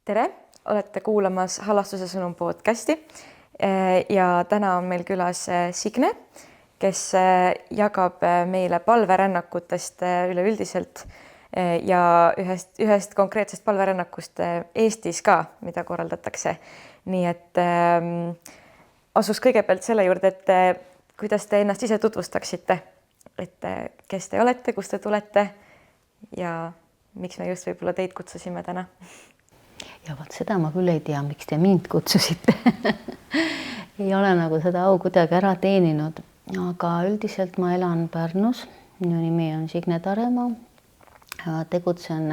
Tere, olete kuulamas Halastuse sõnum podcasti ja täna on meil külas Signe, kes jagab meile palverännakutest üleüldiselt ja ühest konkreetsest palverännakust Eestis ka, mida korraldatakse. Nii et asus kõigepealt selle juurde, et kuidas te ennast ise tutvustaksite, et kes te olete, kust te tulete ja miks me just võib-olla teid kutsusime täna? Ja vaat seda ma küll ei tea, miks te mind kutsusite. Ei ole nagu seda au kuidagi ära teeninud, aga üldiselt ma elan Pärnus. Minu nimi on Signe Taremaa. Tegutsen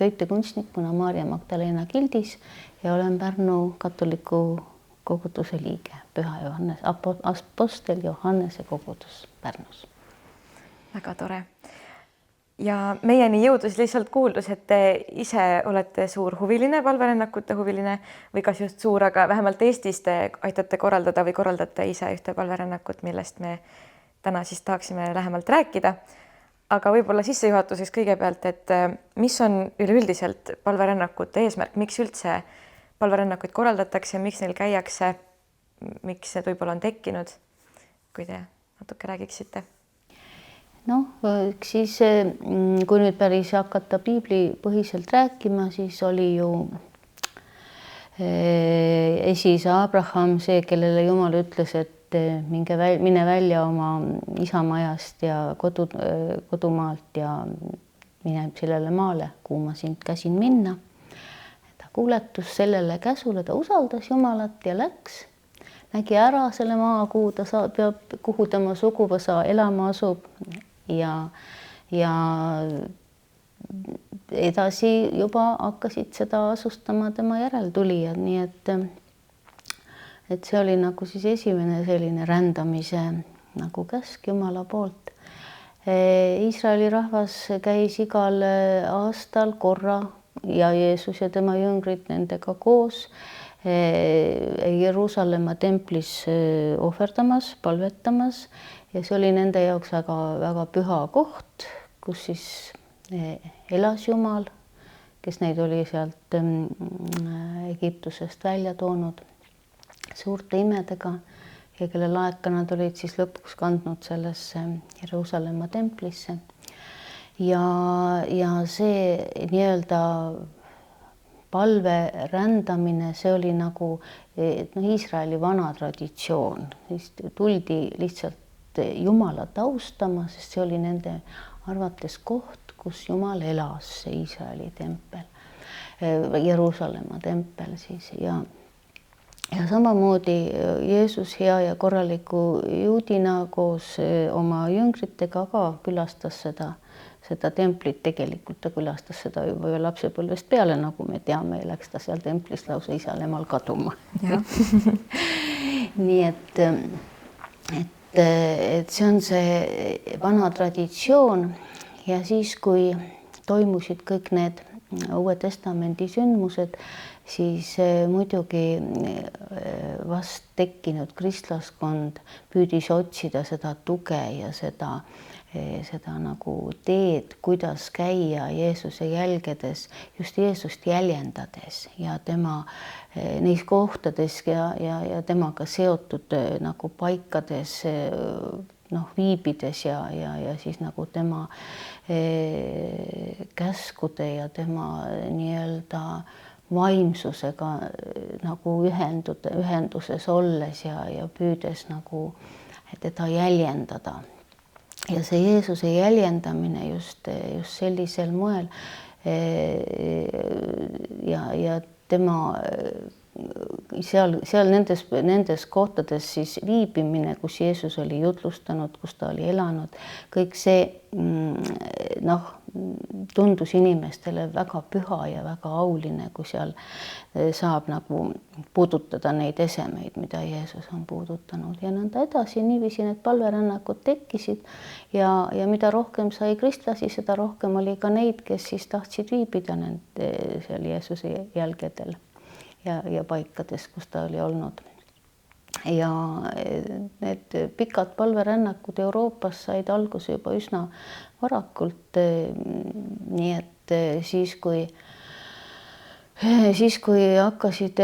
köitekunstnikuna Maarja Magdalena gildis ja olen Pärnu katoliku koguduse liige, Püha Johannes, Apostel Johannese kogudus Pärnus. Väga tore. Ja meieni jõudus lihtsalt kuuldus, et te ise olete suur huviline, palverännakute huviline või kas just suur, aga vähemalt Eestis te aitate korraldada või korraldate ise ühte palverännakut, millest me täna siis tahaksime lähemalt rääkida. Aga võib-olla sissejuhatuseks kõigepealt, et mis on üleüldiselt palverännakute eesmärk, miks üldse palverännakuid korraldatakse, miks neil käiakse, miks need võib-olla on tekkinud, kui te natuke räägiksite? Noh, siis kui nüüd päris hakata piiblipõhiselt rääkima, siis oli ju esiisa Abraham see, kellele Jumal ütles, et mine välja oma isamajast ja kodumaalt ja mine sellele maale, kuhu ma sind käsin minna. Ta kuuletus sellele käsule, ta usaldas Jumalat ja läks. Nägi ära selle maa, kuhu tema suguvõsa elama asub ja edasi juba hakkasid seda asustama tema järeltulijad, nii et see oli nagu siis esimene selline rändamise nagu käsk Jumala poolt. Iisraeli rahvas käis igal aastal korra ja Jeesus ja tema jüngrid nendega koos Jeruusalemma templis ohverdamas, palvetamas ja see oli nende jaoks väga püha koht, kus siis elas Jumal, kes neid oli sealt Egiptusest välja toonud suurte imedega ja kelle laeka nad olid siis lõpuks kandnud sellesse Jeruusalemma templisse. Ja see nii-öelda palve rändamine, see oli nagu Iisraeli vana traditsioon. Siis tuldi lihtsalt Jumalat austama, sest see oli nende arvates koht, kus Jumal elas, see Iisraeli tempel, Jeruusalemma tempel siis ja samamoodi Jeesus hea ja korraliku juudina koos oma jüngritega ka külastas seda templit, tegelikult ta külastas seda juba lapsepõlvest peale, nagu me teame, läks ta seal templis lausa isal emal kaduma. Nii et see on see vana traditsioon ja siis, kui toimusid kõik need Uue Testamendi sündmused, siis muidugi vast tekkinud kristlaskond püüdis otsida seda tuge ja seda nagu teed, kuidas käia Jeesuse jälgedes, just Jeesust jäljendades ja tema neis kohtades ja temaga seotud nagu paikades viibides ja siis nagu tema käskude ja tema nii-öelda vaimsusega nagu ühenduses olles ja püüdes nagu teda jäljendada. Ja see Jeesuse jäljendamine just sellisel moel ja tema seal nendes kohtades siis viibimine, kus Jeesus oli jutlustanud, kus ta oli elanud, kõik see tundus inimestele väga püha ja väga auline, kui seal saab nagu puudutada neid esemeid, mida Jeesus on puudutanud ja nõnda edasi. Niiviisi need palverännakud tekkisid ja mida rohkem sai kristlasi, seda rohkem oli ka neid, kes siis tahtsid viibida seal Jeesuse jälgedel ja paikades, kus ta oli olnud. Ja need pikad palverännakud Euroopas said alguse juba üsna varakult, nii et siis, kui siis, kui hakkasid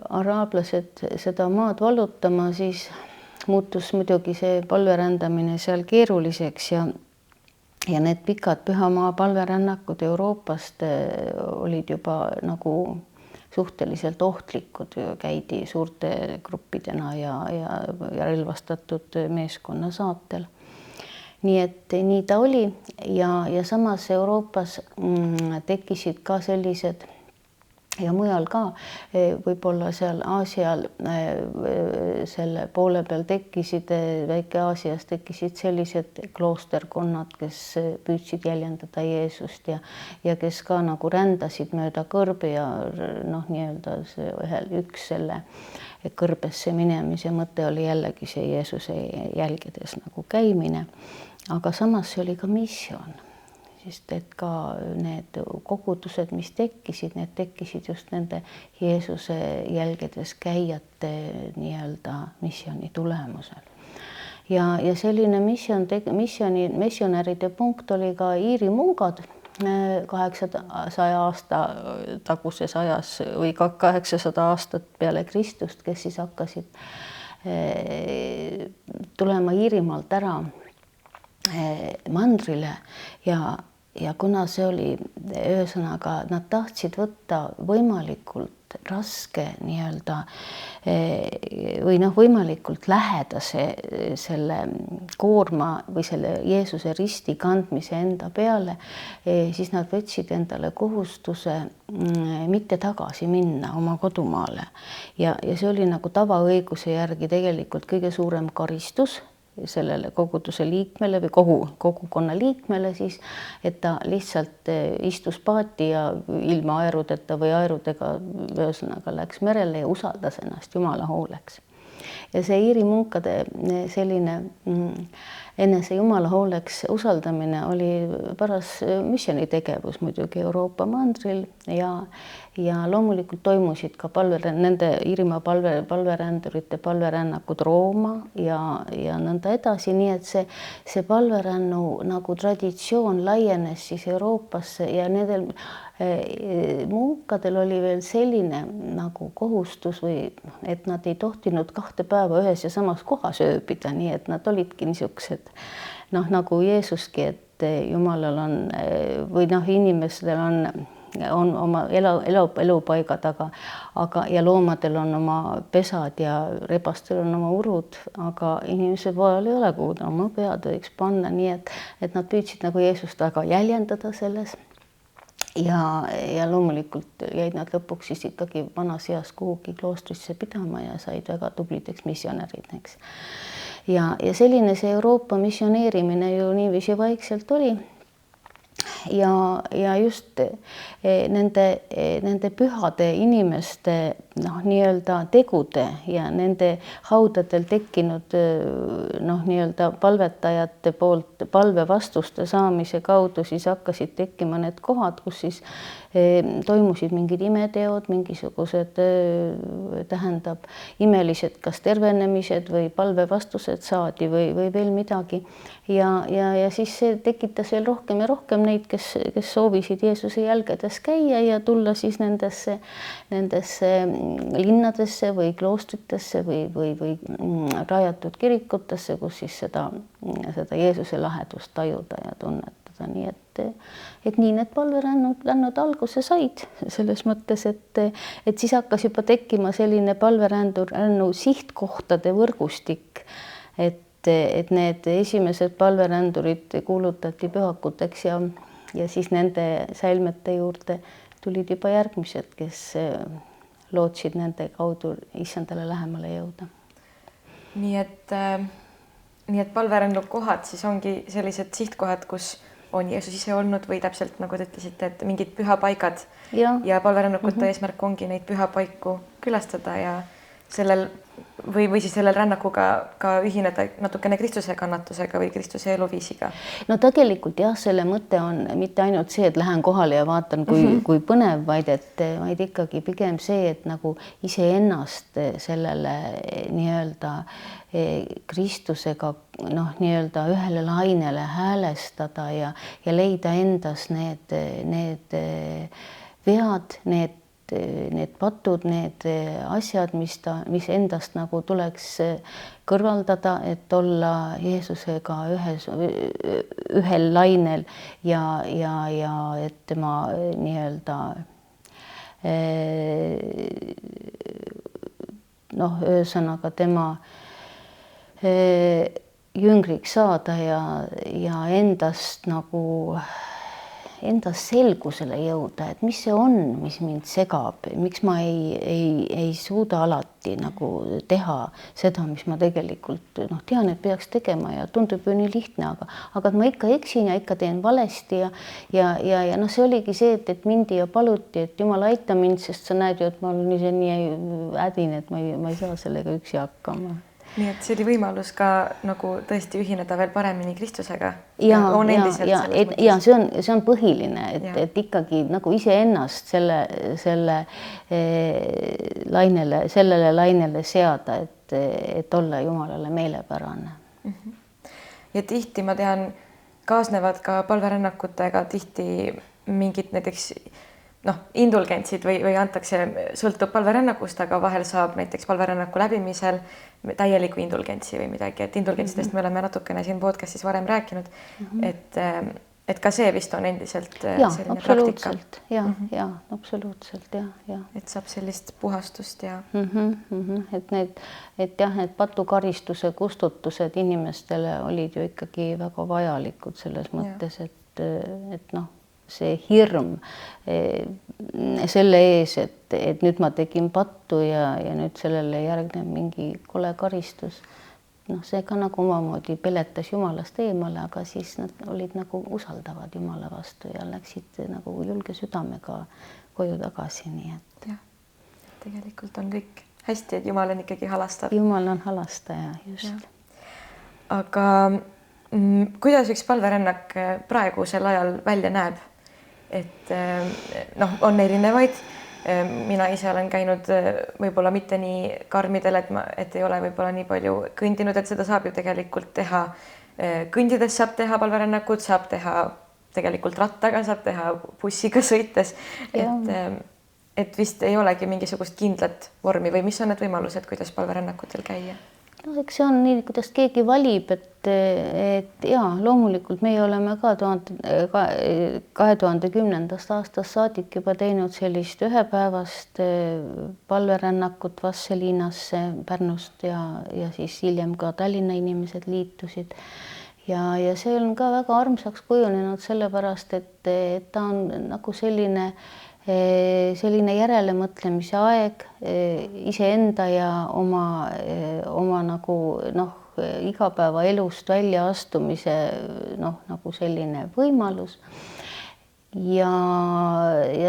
araablased seda maad vallutama, siis muutus muidugi see palverändamine seal keeruliseks ja need pikad pühamaa palverännakud Euroopast olid juba nagu suhteliselt ohtlikud, käidi suurte gruppidena ja relvastatud meeskonna saatel. Nii et nii ta oli ja samas Euroopas tekkisid ka sellised ja mujal ka, võib-olla seal Aasial selle poole peal tekkisid, Väike-Aasias tekkisid sellised kloosterkonnad, kes püüdsid jäljendada Jeesust ja kes ka nagu rändasid mööda kõrbe ja nii-öelda üks selle kõrbesse minemise mõte oli jällegi see Jeesuse jälgedes nagu käimine, aga samas see oli ka missioon. Sest et ka need kogudused, mis tekkisid, need tekkisid just nende Jeesuse jälgedes käijate nii-öelda missiooni tulemusel. Ja selline missionäride punkt oli ka Iiri mungad 800 aasta taguses ajas või 800 aastat peale Kristust, kes siis hakkasid tulema Iirimaalt ära mandrile ja kuna see oli, ühesõnaga, nad tahtsid võtta võimalikult raske nii-öelda või võimalikult lähedase selle koorma või selle Jeesuse risti kandmise enda peale, siis nad võtsid endale kohustuse mitte tagasi minna oma kodumaale. Ja see oli nagu tavaõiguse järgi tegelikult kõige suurem karistus sellele koguduse liikmele või kogukonna liikmele siis, et ta lihtsalt istus paati ja ilma aerudeta või aerudega ühesõnaga läks merele ja usaldas ennast Jumala hooleks. Ja see Iiri munkade selline enese Jumala hooleks usaldamine oli paras missionitegevus muidugi Euroopa mandril ja loomulikult toimusid ka nende Iirimaa palverändurite palverännakud Rooma ja nõnda edasi, nii et see palverännu nagu traditsioon laienes siis Euroopasse ja nendel munkadel oli veel selline nagu kohustus või et nad ei tohtinud 2 päeva ühes ja samas kohas ööbida, nii et nad olidki niisugused nagu Jeesuski, et Jumalal on või inimestel on oma elupaigad, aga ja loomadel on oma pesad ja rebastel on oma urud, aga inimesel vahel ei ole, kuhu ta oma pead võiks panna, nii et nad püüdsid nagu Jeesust väga jäljendada selles. Ja loomulikult jäid nad lõpuks siis ikkagi vanas eas kuhugi kloostrisse pidama ja said väga tublideks missionärideks. Ja selline see Euroopa missioneerimine ju niiviisi vaikselt oli. Ja just nende pühade inimeste nii-öelda tegude ja nende haudadel tekkinud nii-öelda palvetajate poolt palvevastuste saamise kaudu siis hakkasid tekkima need kohad, kus siis toimusid mingid imeteod, mingisugused tähendab imelised kas tervenemised või palvevastused saadi või veel midagi. Ja siis see tekitas veel rohkem ja rohkem neid, kes soovisid Jeesuse jälgedes käia ja tulla siis nendesse linnadesse või kloostritesse või rajatud kirikutesse, kus siis seda Jeesuse lahedust tajuda ja tunnetada. Nii et nii need palverännud alguse said selles mõttes, et siis hakkas juba tekkima selline palverännu sihtkohtade võrgustik, et need esimesed palverändurid kuulutati pühakuteks ja siis nende säilmete juurde tulid juba järgmised, kes lootsid nende kaudu issandale lähemale jõuda. Nii et palverännu kohad siis ongi sellised sihtkohad, kus on Jeesus ise olnud või täpselt nagu te ütlesite, et mingid pühapaigad ja palverännukute eesmärk ongi neid pühapaiku külastada ja sellel või siis sellel rännakuga ka ühineda natukene Kristuse kannatusega või Kristuse eluviisiga? No tegelikult jah, selle mõte on mitte ainult see, et lähen kohale ja vaatan, kui põnev, vaid ikkagi pigem see, et nagu iseennast sellele nii-öelda Kristusega nii-öelda ühele lainele häälestada ja leida endas need vead, need patud, need asjad, mis endast nagu tuleks kõrvaldada, et olla Jeesusega ühel lainel ja et tema nii-öelda ühesõnaga tema jüngriks saada ja endast selgusele jõuda, et mis see on, mis mind segab, miks ma ei suuda alati nagu teha seda, mis ma tegelikult tean, et peaks tegema ja tundub ju nii lihtne, aga ma ikka eksin ja ikka teen valesti ja see oligi see, et mindi ja paluti, et Jumal, aita mind, sest sa näed ju, et ma olen ise nii hädin, et ma ei saa sellega üksi hakkama. Nii et see oli võimalus ka nagu tõesti ühineda veel paremini Kristusega. Ja see on põhiline, et ikkagi nagu iseennast sellele lainele seada, et olla Jumalale meelepärane. Ja tihti ma tean, kaasnevad ka palverännakutega tihti mingid näiteks indulgentsid või antakse, sõltub palverännakust, aga vahel saab näiteks palverännaku läbimisel täieliku indulgentsi või midagi, et indulgentsidest me oleme natukene siin podcastis varem rääkinud, et ka see vist on endiselt selline praktika. Absoluutselt, ja. Et saab sellist puhastust ja... Et need patukaristuse kustutused inimestele olid ju ikkagi väga vajalikud selles mõttes, et see hirm selle ees, et nüüd ma tegin pattu ja nüüd sellele järgneb mingi kole karistus. See ka nagu omamoodi peletas Jumalast eemale, aga siis nad olid nagu usaldavad Jumala vastu ja läksid nagu julge südamega koju tagasi. Nii et... Ja, tegelikult on kõik hästi, et Jumal on ikkagi halastav. Jumal on halastaja, just. Ja. Aga kuidas üks palverännak praegusel ajal välja näeb? Et on erinevaid. Mina ise olen käinud võib-olla mitte nii karmidel, et ei ole võib-olla nii palju kõndinud, et seda saab ju tegelikult teha. Kõndides saab teha palverännakut, saab teha tegelikult rattaga, saab teha bussiga sõites. Et vist ei olegi mingisugust kindlat vormi või mis on need võimalused, kuidas palverännakutel käia? Eks see on nii, kuidas keegi valib, et loomulikult meie oleme ka 2010. aastast saadik juba teinud sellist ühepäevast palverännakut Vastseliinasse Pärnust ja siis hiljem ka Tallinna inimesed liitusid. Ja see on ka väga armsaks kujunenud sellepärast, et ta on nagu selline järelemõtlemise aeg iseenda ja oma nagu igapäevaelust välja astumise nagu selline võimalus. Ja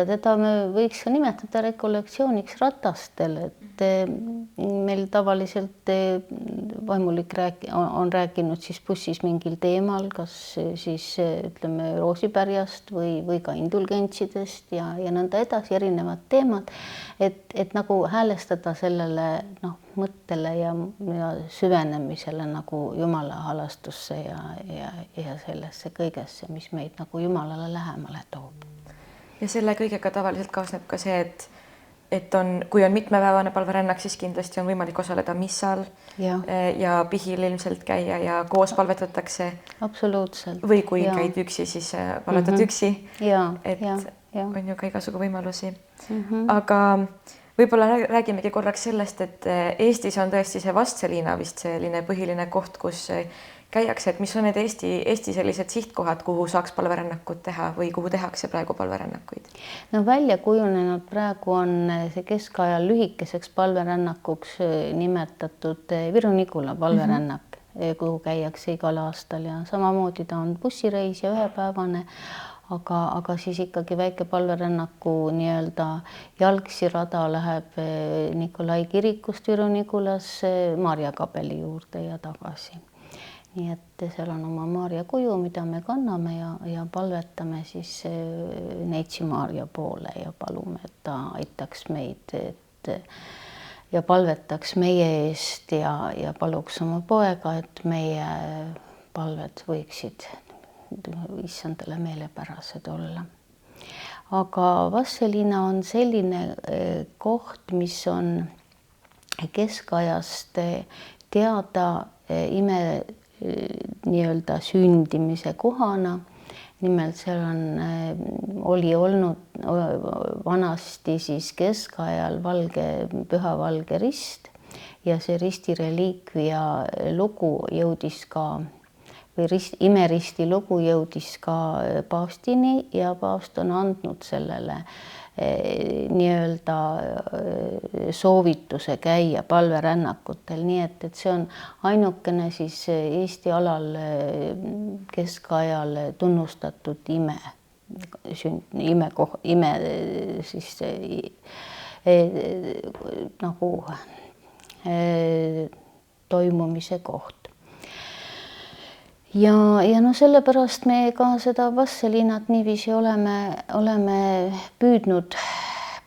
teda me võiks ka nimetada rekollektsiooniks ratastel, et meil tavaliselt vaimulik on rääkinud siis bussis mingil teemal, kas siis ütleme roosipärjast või ka indulgentsidest ja nõnda edasi, erinevad teemad, et nagu häälestada sellele mõttele ja süvenemisele nagu Jumala halastusse ja sellesse kõigesse, mis meid nagu Jumalale lähemale toob. Ja selle kõigega tavaliselt kaasneb ka see, et kui on mitmepäevane palverännak, siis kindlasti on võimalik osaleda missal ja pihil ilmselt käia ja koos palvetatakse. Absoluutselt. Või kui käid üksi, siis palvetad üksi. Et on ju ka igasugu võimalusi. Aga võib-olla räägimegi korraks sellest, et Eestis on tõesti see Vastseliina vist selline põhiline koht, kus käiakse, et mis on need Eesti sellised sihtkohad, kuhu saaks palverännakut teha või kuhu tehakse praegu palverännakuid? Välja kujunenud praegu on see keskajal lühikeseks palverännakuks nimetatud Viru-Nigula palverännak, kuhu käiakse igal aastal ja samamoodi ta on bussireis ja ühepäevane. aga siis ikkagi väike palverännaku nii-öelda jalgsi rada läheb Nikolai kirikust Viru-Nigulasse Maarja kabeli juurde ja tagasi. Nii et seal on oma Maarja kuju, mida me kanname ja palvetame siis Neitsi Maarja poole ja palume, et ta aitaks meid, ja palvetaks meie eest ja paluks oma poega, et meie palved võiksid issandale meelepärased olla. Aga Vastseliina on selline koht, mis on keskajast teada nii-öelda sündimise kohana. Nimelt seal oli olnud vanasti siis keskajal püha valge rist ja see risti reliikvia lugu jõudis ka või imeristi lugu jõudis ka paavstini ja paavst on andnud sellele nii-öelda soovituse käia palverännakutel, nii et see on ainukene siis Eesti alal keskajal tunnustatud ime siis nagu toimumise koht. Ja sellepärast me ka seda Vastseliinat niiviisi oleme püüdnud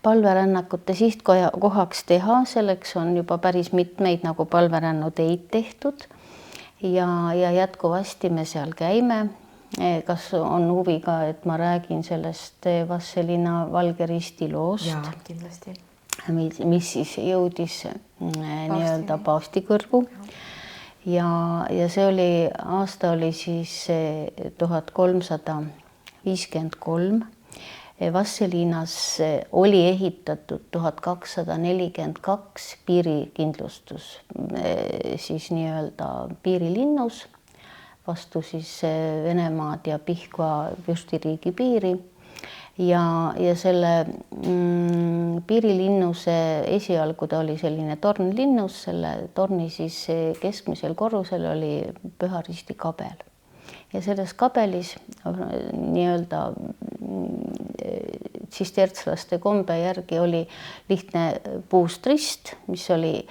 palverännakute sihtkohaks teha, selleks on juba päris mitmeid nagu palverännuteid tehtud ja jätkuvasti me seal käime. Kas on huvi ka, et ma räägin sellest Vastseliina Valge Risti loost? Jaa, kindlasti. Mis siis jõudis nii-öelda paavsti kõrvu. Ja see aasta oli siis 1353. Vastseliinas oli ehitatud 1242 piirikindlustus siis nii-öelda piirilinnus vastu siis Venemaad ja Pihkva vürstiriigi piiri. Ja selle piirilinnuse esialgu ta oli selline tornlinnus, selle torni siis keskmisel korrusel oli Püha Risti kabel. Ja selles kabelis nii-öelda tsistertslaste kombe järgi oli lihtne puust rist, mis oli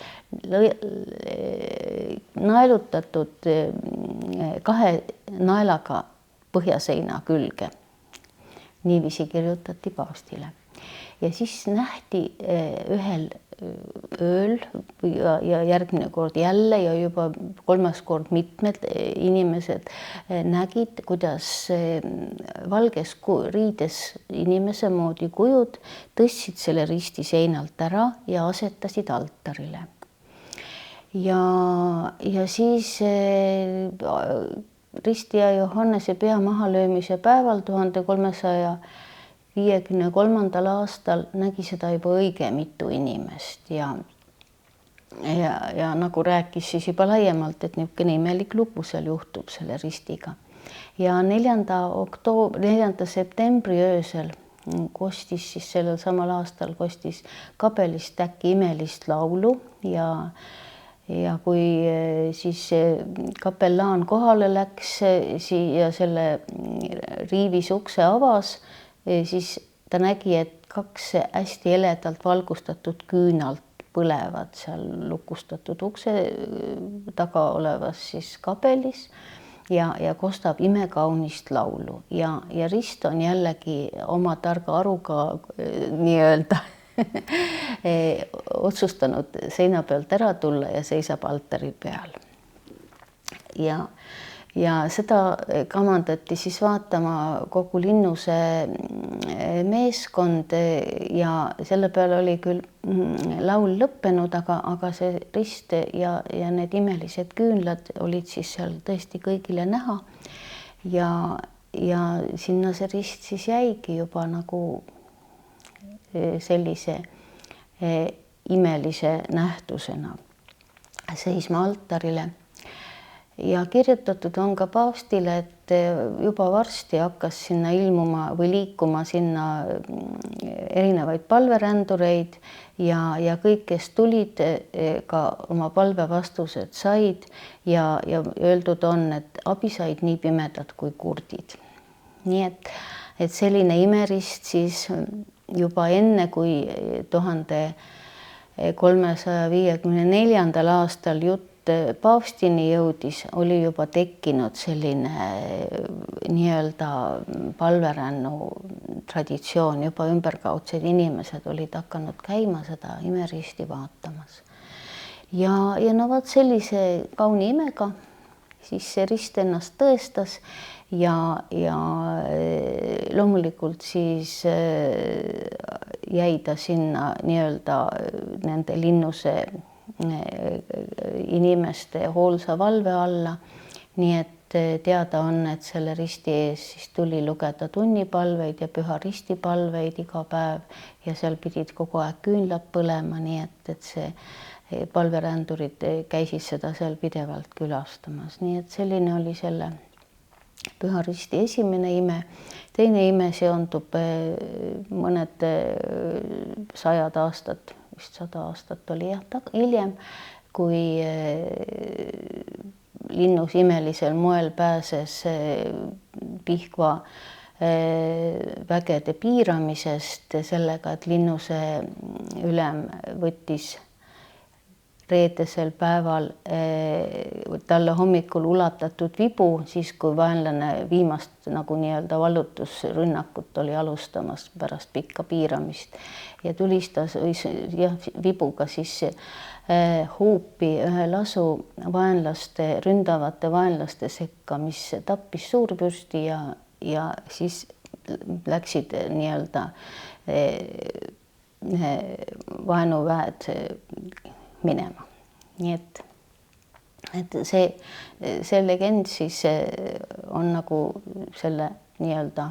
naelutatud 2 naelaga põhjaseina külge. Niiviisi kirjutati paavstile. Ja siis nähti ühel ööl ja järgmine kord jälle ja juba 3. kord mitmed inimesed nägid, kuidas valges riides inimese moodi kujud tõstsid selle risti seinalt ära ja asetasid altarile. Ja siis Risti ja Johannese pea mahalöömise päeval 1353. aastal nägi seda juba õige mitu inimest ja nagu rääkis siis juba laiemalt, et niisugune imelik lugu seal juhtub selle ristiga. Ja 4. septembri öösel kostis siis sellel samal aastal kabelist äkki imelist laulu ja kui siis kapellaan kohale läks ja selle riivis ukse avas, siis ta nägi, et 2 hästi heledalt valgustatud küünalt põlevad seal lukustatud ukse taga olevas siis kabelis ja kostab imekaunist laulu ja rist on jällegi oma targa aruga nii-öelda otsustanud seina pealt ära tulla ja seisab altari peal. Ja seda kamandati siis vaatama kogu linnuse meeskond ja selle peale oli küll laul lõppenud, aga see rist ja need imelised küünlad olid siis seal tõesti kõigile näha ja sinna see rist siis jäigi juba nagu sellise imelise nähtusena seisma altarile. Ja kirjutatud on ka paavstile, et juba varsti hakkas sinna ilmuma või liikuma sinna erinevaid palverändureid ja kõik, kes tulid, ka oma palvevastused said ja öeldud on, et abi said nii pimedad kui kurdid. Nii et et selline imerist siis juba enne, kui 1354. aastal jutt paavstini jõudis, oli juba tekkinud selline nii-öelda palverännu traditsioon, juba ümberkaudsed inimesed olid hakanud käima seda imeristi vaatamas. Ja no vot sellise kauni imega siis see rist ennast tõestas ja loomulikult siis jäi ta sinna nii-öelda nende linnuse inimeste hoolsa valve alla, nii et teada on, et selle risti ees siis tuli lugeda tunnipalveid ja püha risti palveid iga päev ja seal pidid kogu aeg küünlad põlema, nii et see palverändurid käisid seda seal pidevalt külastamas, nii et selline oli selle püha risti esimene ime. Teine ime seondub mõned 100 aastat, vist 100 aastat oli hiljem, kui linnus imelisel moel pääses Pihkva vägede piiramisest sellega, et linnuse ülem võttis reedesel päeval talle hommikul ulatatud vibu, siis kui vaenlane viimast nagu nii-öelda vallutusrünnakut oli alustamas pärast pikka piiramist ja tulistas vibuga siis huupi ühe lasu ründavate vaenlaste sekka, mis tappis suurvürsti ja siis läksid nii-öelda vaenuväed minema. Nii et see legend siis on nagu selle nii-öelda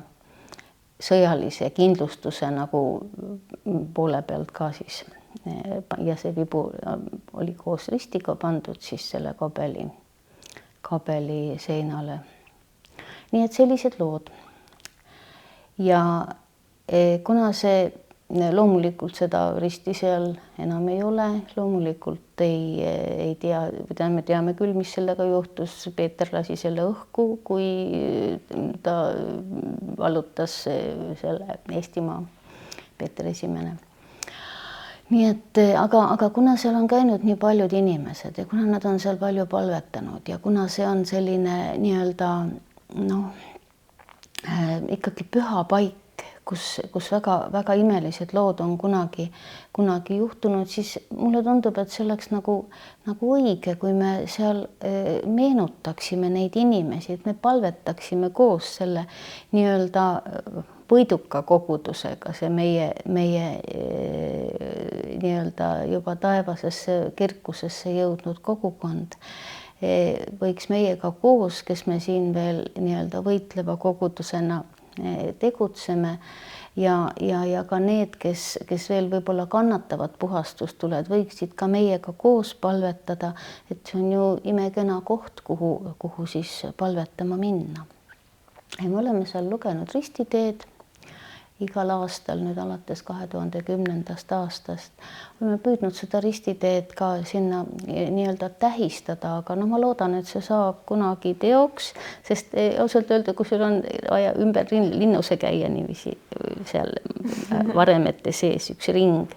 sõjalise kindlustuse nagu poole pealt ka siis ja see vibu oli koos ristiga pandud siis selle kabeli seinale. Nii et sellised lood. Ja kuna see loomulikult seda risti seal enam ei ole, loomulikult ei tea, me teame küll, mis sellega juhtus. Peeter lasi selle õhku, kui ta vallutas selle Eestimaa, Peeter Esimene. Nii et, aga kuna seal on käinud nii paljud inimesed ja kuna nad on seal palju palvetanud ja kuna see on selline nii-öelda ikkagi püha paik, kus väga imelised lood on kunagi juhtunud, siis mulle tundub, et see oleks nagu õige, kui me seal meenutaksime neid inimesi, et me palvetaksime koos selle nii-öelda võiduka kogudusega, see meie nii-öelda juba taevasesse kirkusesse jõudnud kogukond võiks meiega koos, kes me siin veel nii-öelda võitleva kogudusena tegutseme ja ka need, kes veel võib-olla kannatavad puhastustuled, võiksid ka meiega koos palvetada, et see on ju imekena koht, kuhu siis palvetama minna. Ja me oleme seal lugenud ristiteed igal aastal, nüüd alates 2010. aastast. Oleme püüdnud seda ristiteed ka sinna nii-öelda tähistada, aga ma loodan, et see saab kunagi teoks, sest ausalt öelda, kui sul on vaja ümber linnuse käia niiviisi seal varemete sees üks ring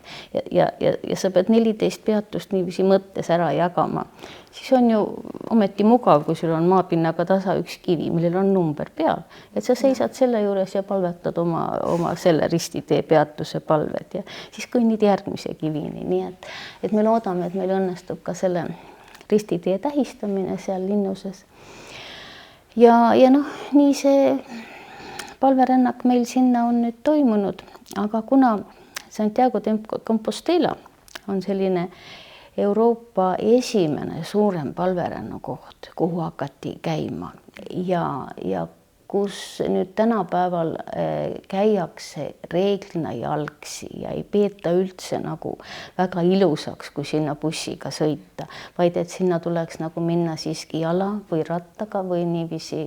ja sa pead 14 peatust niiviisi mõttes ära jagama, siis on ju ometi mugav, kui sul on maapinnaga tasa üks kivi, millel on number peal, et sa seisad selle juures ja palvetad oma selle ristitee peatuse palved ja siis kõnnid järgmise kivini, nii et me loodame, et meil õnnestub ka selle ristitee tähistamine seal linnuses. Ja nii see palverännak meil sinna on nüüd toimunud, aga kuna Santiago de Compostela on selline Euroopa esimene suurem palverännu koht, kuhu hakati käima ja kus nüüd tänapäeval käiakse reeglina jalgsi ja ei peeta üldse nagu väga ilusaks, kui sinna bussiga sõita, vaid et sinna tuleks nagu minna siiski jala või rattaga või niiviisi,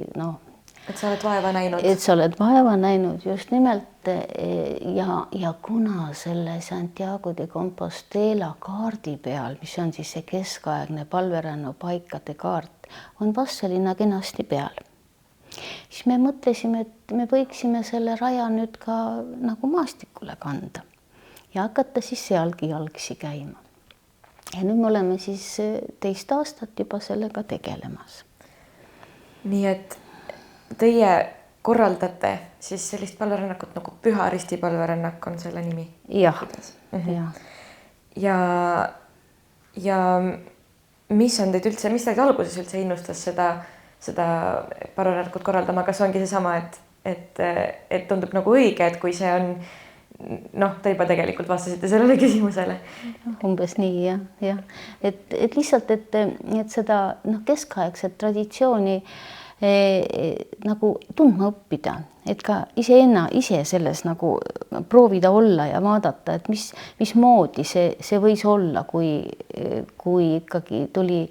et sa oled vaeva näinud. Et sa oled vaeva näinud, just nimelt. Ja kuna selle Santiago de Compostela kaardi peal, mis on siis see keskaegne palverännu paikade kaart, on Vastseliina kenasti peal. siis me mõtlesime, et me võiksime selle raja nüüd ka nagu maastikule kanda ja hakata siis sealgi jalgsi käima. Ja nüüd me oleme siis 2 aastat juba sellega tegelemas. Nii et teie korraldate siis sellist palverännakut nagu Püha Risti palverännak on selle nimi? Jah, jah. Ja mis teid alguses üldse innustas seda palverännakut korraldama? Kas ongi seesama, et tundub nagu õige, et kui see on, te juba tegelikult vastasite sellele küsimusele. Umbes nii, jah. Et lihtsalt, et seda keskaegset traditsiooni nagu tundma õppida, et ka ise selles nagu proovida olla ja vaadata, et mismoodi see võis olla, kui ikkagi tuli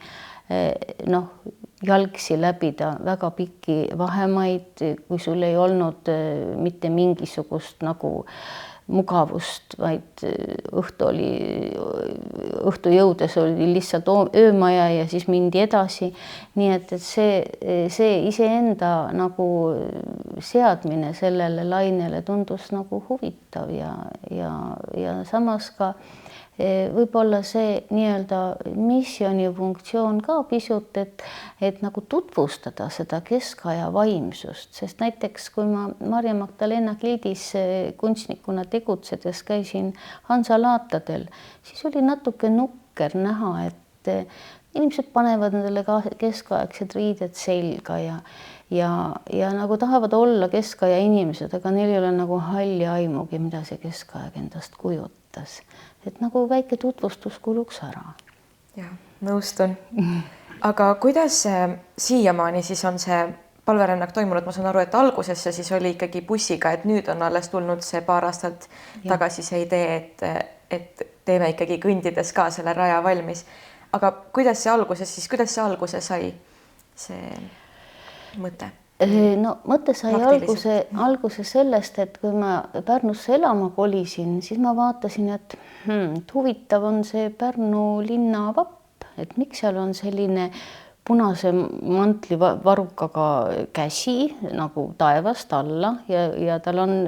jalgsi läbida väga pikki vahemaid, kui sul ei olnud mitte mingisugust nagu mugavust, vaid õhtu jõudes oli lihtsalt öömaja ja siis mindi edasi. Nii et see iseenda nagu seadmine sellele lainele tundus nagu huvitav ja samas ka võib-olla see nii-öelda missiooni funktsioon ka pisut, et nagu tutvustada seda keskaja vaimsust, sest näiteks kui ma Maarja Magdalena gildis kunstnikuna tegutsedes käisin Hansalaatadel, siis oli natuke nukker näha, et inimesed panevad nendele keskaegsed riided selga ja nagu tahavad olla keskaja inimesed, aga neil ei ole nagu halli aimugi, mida see keskaeg endast kujutas. Et nagu väike tutvustus kuluks ära. Jah, nõustun. Aga kuidas siiamaani siis on see palverännak toimunud? Ma saan aru, et alguses see siis oli ikkagi bussiga, et nüüd on alles tulnud see paar aastat tagasi see idee, et teeme ikkagi kõndides ka selle raja valmis. Aga kuidas see alguse sai, see mõte? No mõte sai alguse sellest, et kui ma Pärnusse elama kolisin, siis ma vaatasin, et huvitav on see Pärnu linna vapp, et miks seal on selline punase mantli varukaga käsi nagu taevast alla ja tal on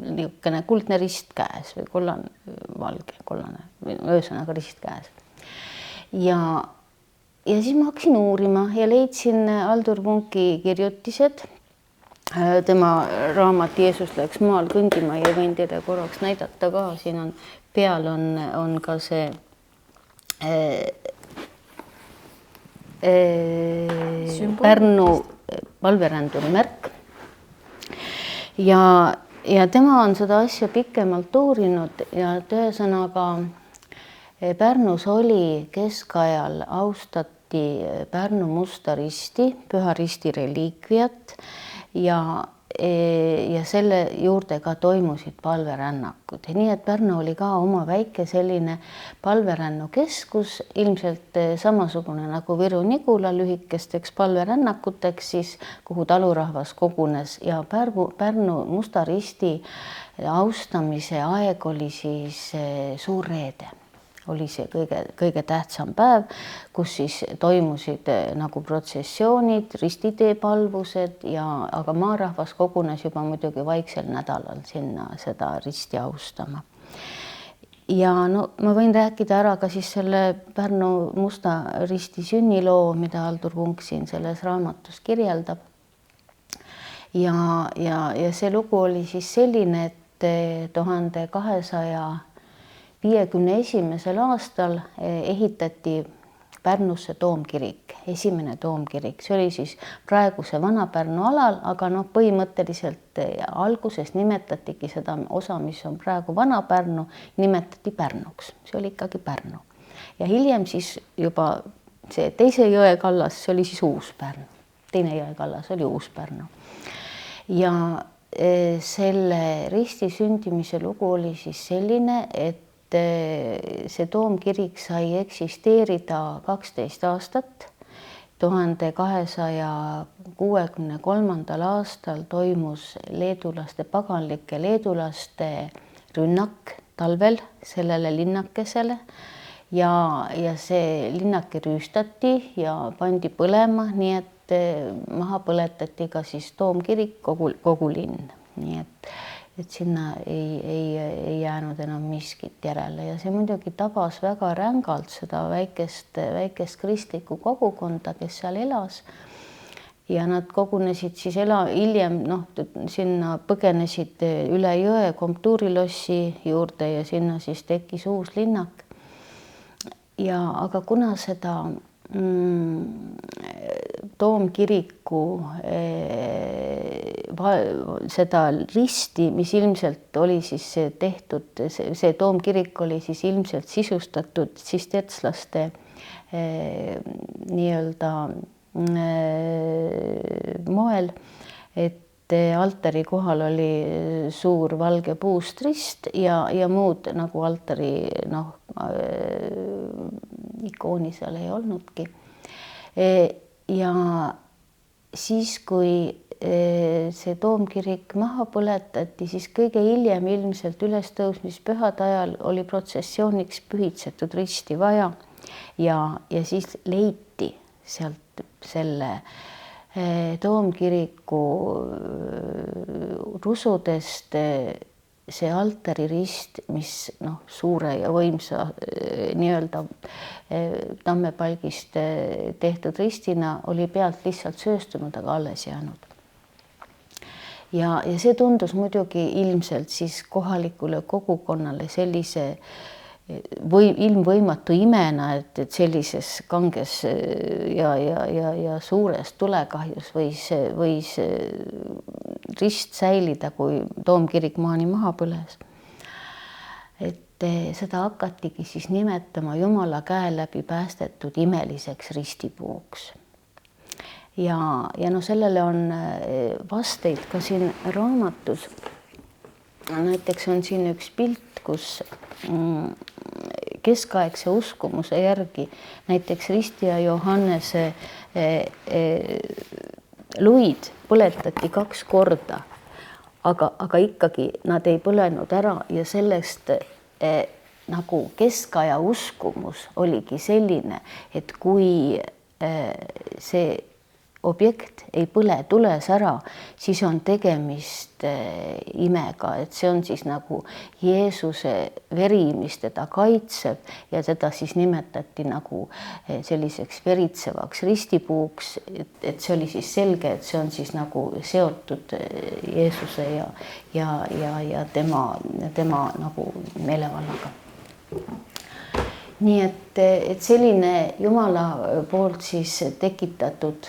niisugune kuldne rist käes või kollane, ühesõnaga rist käes. Ja siis ma hakkasin uurima ja leidsin Aldur Munki kirjutised. Tema raamat Jeesus läks maal kõndima ja võin teile korraks näidata ka. Siin on peal on ka see Pärnu palveränduri märk. Ja tema on seda asja pikemalt uurinud ja ühesõnaga Pärnus oli keskajal austati Pärnu Musta Risti, Püha Risti reliikviat ja selle juurde ka toimusid palverännakud. Nii et Pärnu oli ka oma väike selline palverännukeskus, ilmselt samasugune nagu Viru-Nigula lühikesteks palverännakuteks, siis, kuhu talurahvas kogunes ja Pärnu Musta Risti austamise aeg oli siis Suur Reede. Oli see kõige tähtsam päev, kus siis toimusid nagu protsessioonid, ristitee palvused aga maarahvas kogunes juba muidugi vaiksel nädalal sinna seda risti austama. Ja ma võin rääkida ära ka siis selle Pärnu Musta Risti sünniloo, mida Aldur Munk siin selles raamatus kirjeldab. Ja see lugu oli siis selline, et 1251. aastal ehitati Pärnusse toomkirik, esimene toomkirik. See oli siis praeguse Vana-Pärnu alal, aga põhimõtteliselt alguses nimetatigi seda osa, mis on praegu Vana-Pärnu, nimetati Pärnuks. See oli ikkagi Pärnu. Ja hiljem siis juba see teise jõe kallas, see oli siis Uus-Pärnu. Teine jõe kallas oli Uus-Pärnu. Ja selle risti sündimise lugu oli siis selline, et see toomkirik sai eksisteerida 12 aastat. 1263. aastal toimus paganlike leedulaste rünnak talvel sellele linnakesele ja see linnake rüüstati ja pandi põlema, nii et maha põletati ka siis Toomkirik, kogu linn, nii et sinna ei jäänud enam miskit järele ja see muidugi tabas väga rängalt seda väikest kristlikku kogukonda, kes seal elas. Ja nad kogunesid siis hiljem, sinna põgenesid üle jõe Komtuurilossi juurde ja sinna siis tekkis uus linnak. Aga kuna seda Toomkiriku seda risti, mis ilmselt oli siis tehtud, see Toomkirik oli siis ilmselt sisustatud tsistsetslaste nii-öelda moel, et altari kohal oli suur valge puust rist ja muud nagu altari ikooni seal ei olnudki. Ja siis, kui see Toomkirik maha põletati, siis kõige hiljem ilmselt ülestõusmispühade ajal oli protsessiooniks pühitsetud risti vaja ja siis leiti sealt selle Toomkiriku rusudest see altaririst, mis suure ja võimsa nii-öelda tammepalgist tehtud ristina oli pealt lihtsalt sööstunud, aga alles jäänud. Ja see tundus muidugi ilmselt siis kohalikule kogukonnale sellise ilmvõimatu imena, et sellises kanges ja suures tulekahjus võis rist säilida, kui Toomkirik maani maha põles. Et seda hakatigi siis nimetama Jumala käe läbi päästetud imeliseks ristipuuks. Ja sellele on vasteid ka siin raamatus. Näiteks on siin üks pilt, kus keskaegse uskumuse järgi näiteks Risti ja Johannese luid põletati 2 korda, aga ikkagi nad ei põlenud ära ja sellest nagu keskaja uskumus oligi selline, et kui see objekt ei põle tules ära, siis on tegemist imega, et see on siis nagu Jeesuse veri, mis teda kaitseb ja teda siis nimetati nagu selliseks veritsevaks ristipuuks, et see oli siis selge, et see on siis nagu seotud Jeesuse ja tema nagu meelevallaga. Nii et selline Jumala poolt siis tekitatud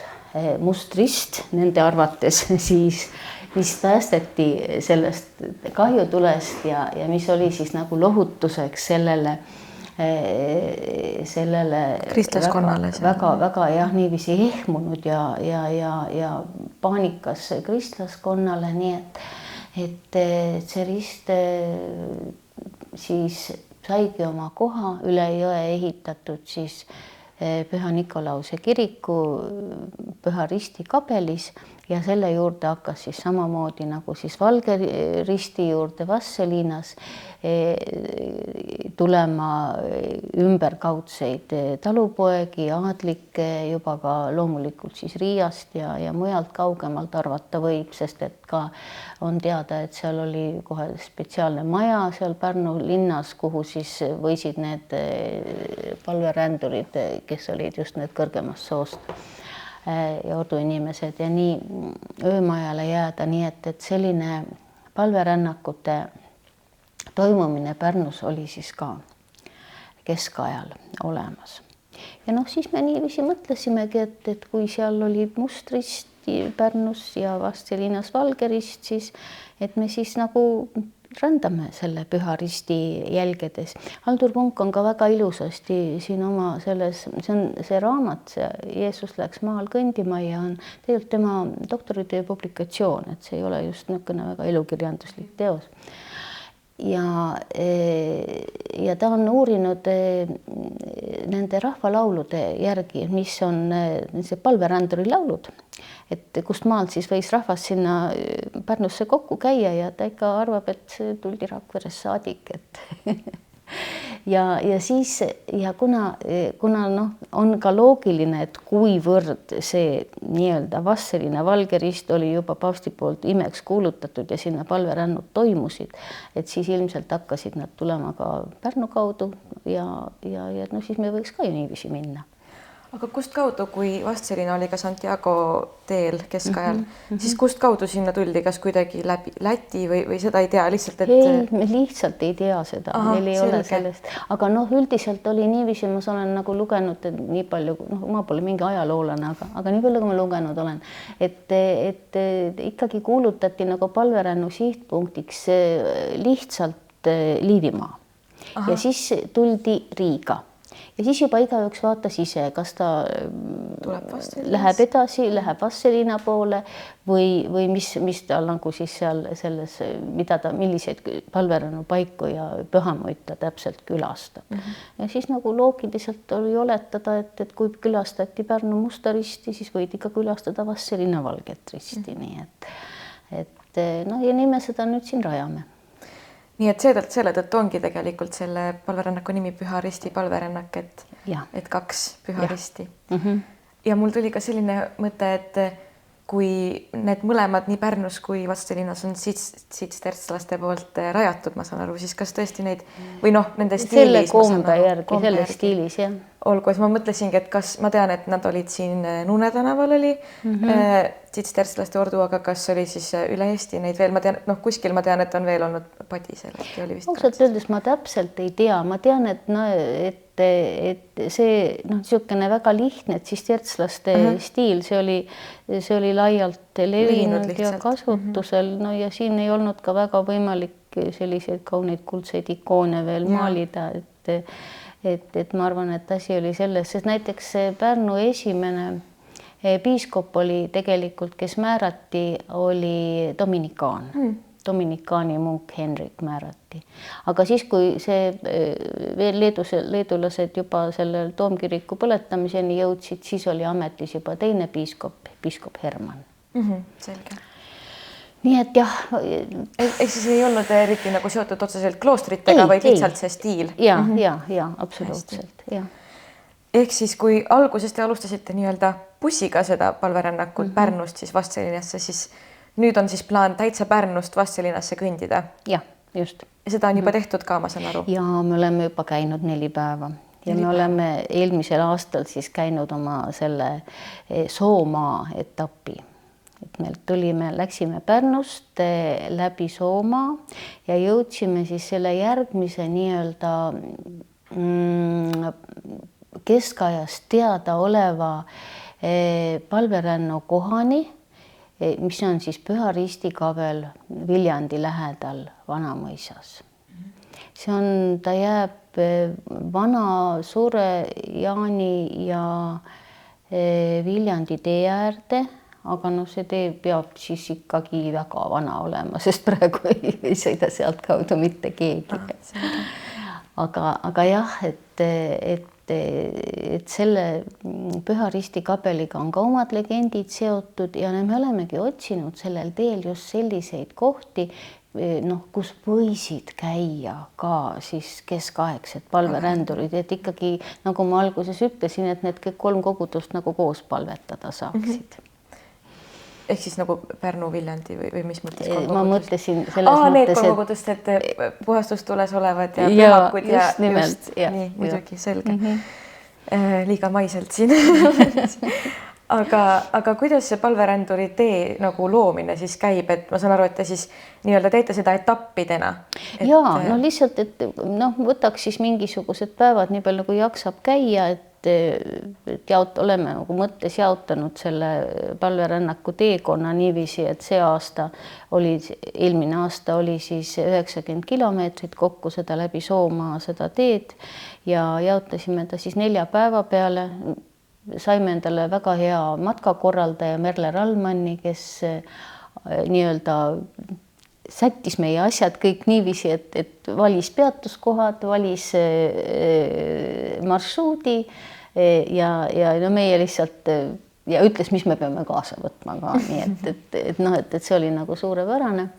must rist nende arvates siis, mis päästeti sellest kahjutulest ja mis oli siis nagu lohutuseks sellele kristlaskonnale väga jah, niiviisi ehmunud ja paanikas kristlaskonnale, nii et see rist siis saigi oma koha üle jõe ehitatud siis Püha Nikolause kiriku Püha Risti kabelis ja selle juurde hakkas siis samamoodi nagu siis Valge Risti juurde Vasseliinas tulema ümberkaudseid talupoegi, aadlikke, juba ka loomulikult siis Riiast ja mujalt kaugemalt arvata võib, sest et ka on teada, et seal oli kohe spetsiaalne maja seal Pärnu linnas, kuhu siis võisid need palverändurid, kes olid just need kõrgemast soost ja orduinimesed ja nii öömajale jääda, nii et selline palverännakute toimumine Pärnus oli siis ka keskajal olemas. Ja siis me niiviisi mõtlesimegi, et kui seal oli must rist Pärnus ja Vasseliinas valge rist, siis et me siis nagu rändame selle Püha Risti jälgedes. Haldur Munk on ka väga ilusasti siin oma see raamat, Jeesus läks maal kõndima ja on tegelikult tema doktoritöö publikatsioon, et see ei ole just niisugune väga elukirjanduslik teos. Ja ta on uurinud nende rahvalaulude järgi, mis on palveränduri laulud, et kust maalt siis võis rahvas sinna Pärnusse kokku käia ja ta ikka arvab, et see tuldi Rakverest saadik, et ja siis ja kuna noh, on ka loogiline, et kuivõrd see nii-öelda Vastseliina valge rist oli juba paavsti poolt imeks kuulutatud ja sinna palverännud toimusid, et siis ilmselt hakkasid nad tulema ka Pärnu kaudu ja noh, siis me võiks ka ju niiviisi minna. Aga kust kaudu, kui Vastseliina oli ka Santiago teel keskajal, siis kust kaudu sinna tuldi, kas kuidagi läbi Läti või seda ei tea lihtsalt, et... Ei, me lihtsalt ei tea seda, meil ei ole sellest. Aga noh, üldiselt oli niiviisi, ma olen nagu lugenud nii palju, noh, ma pole mingi ajaloolane, aga nii palju, kui ma lugenud olen, et ikkagi kuulutati nagu palverännu sihtpunktiks lihtsalt Liivimaa. Ja siis tuldi Riiga. Ja siis juba igaüks vaatas ise, kas ta läheb edasi, läheb Vastseliina poole või mis tal nagu siis seal selles, milliseid palverännu paiku ja pühamuid ta täpselt külastab. Ja siis nagu loogiliselt oli oletada, et kui külastati Pärnu Musta risti, siis võidi ka külastada Vastseliina valget risti. Nii et no ja nii me seda nüüd siin rajame. Nii et selle tõttu ongi tegelikult selle palverännaku nimi Püha Risti palverännak, et 2 Püha Risti. Ja mul tuli ka selline mõte, et kui need mõlemad nii Pärnus kui Vastseliinas on siitstertslaste poolt rajatud, ma saan aru, siis kas tõesti neid või noh, nende stiilis. Selle kombe järgi, selle stiilis, jah. Olgu, ma mõtlesingi, et kas ma tean, et nad olid siin Nune tänaval oli siitstertslaste ordu, aga kas oli siis üle Eesti neid veel, ma tean, noh, kuskil ma tean, et on veel olnud Padisel. Ausalt öeldes ma täpselt ei tea, ma tean, et see niisugune väga lihtne, et siitstertslaste stiil, see oli laialt levinud ja kasutusel, no ja siin ei olnud ka väga võimalik selliseid kauneid kuldseid ikoone veel maalida, et ma arvan, et asi oli selles, sest näiteks Pärnu esimene piiskop oli tegelikult, kes määrati, oli dominikaan. Dominikaani munk Henrik määrati. Aga siis, kui see veel leedulased juba selle toomkiriku põletamiseni jõudsid, siis oli ametis juba teine piiskop Herman. Selge. Nii et jah. Siis ei olnud eriti nagu seotud otseselt kloostritega, vaid lihtsalt see stiil. Ja, absoluutselt. Ja. Ehk siis, kui algusest te alustasite nii-öelda bussiga seda palverännakut Pärnust siis Vastseliinasse, siis nüüd on siis plaan täitsa Pärnust Vastseliinasse kõndida. Jah, just. Ja seda on juba tehtud ka, ma saan aru. Ja me oleme juba käinud 4 päeva. Ja me oleme eelmisel aastal siis käinud oma selle Soomaa etapi. Et me läksime Pärnust läbi Soomaa ja jõudsime siis selle järgmise nii-öelda keskajast teada oleva palverännu kohani, mis on siis Püha Risti kabel Viljandi lähedal Vanamõisas. Ta jääb vana Suure Jaani ja Viljandi tee äärde, aga see tee peab siis ikkagi väga vana olema, sest praegu ei sõida sealt kaudu mitte keegi. Aga jah, et selle Püha Risti kabeliga on ka omad legendid seotud ja me olemegi otsinud sellel teel just selliseid kohti, kus võisid käia ka siis keskaegsed palverändurid, et ikkagi, nagu ma alguses ütlesin, et need 3 kogudust nagu koos palvetada saaksid. Ehk siis nagu Pärnu, Viljandi või mis mõttes kogudust? Ma mõtlesin selles mõttes, need kogudust, et puhastustules olevad ja pühakud ja just nimelt. Nii, muidugi, selge. Liiga maiselt siin. Aga kuidas see palveränduri tee nagu loomine siis käib, et ma saan aru, et te siis nii-öelda teete seda etappidena? Jaa, lihtsalt, et võtaks siis mingisugused päevad nii palju, kui jaksab käia, et oleme nagu mõttes jaotanud selle palverännaku teekonna niiviisi, et eelmine aasta oli siis 90 kilomeetrit kokku seda läbi Soomaa seda teed ja jaotasime ta siis 4 päeva peale. Saime endale väga hea matkakorraldaja Merle Rallmanni, kes nii-öelda sättis meie asjad kõik niiviisi, et valis peatuskohad, valis marsruudi ja meie lihtsalt ja ütles, mis me peame kaasa võtma ka. Nii et see oli nagu suurepärane.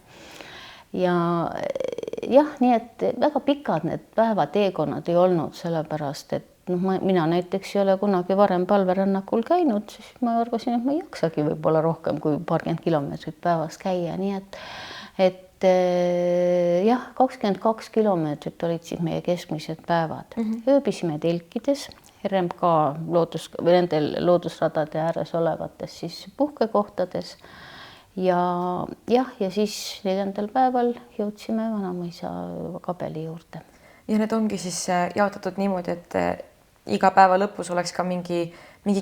jah, nii et väga pikad need päevateekonnad ei olnud, sellepärast et mina näiteks ei ole kunagi varem palverännakul käinud, siis ma arvasin, et ma ei jaksagi võib-olla rohkem kui paarkümmend kilomeetrit päevas käia, nii et jah, 22 kilomeetrit olid siis meie keskmised päevad. Ööbisime telkides RMK nendel loodusradade ääres olevates siis puhkekohtades ja siis 4. päeval jõudsime Vanamõisa kabeli juurde. Ja need ongi siis jaotatud niimoodi, et iga päeva lõpus oleks ka mingi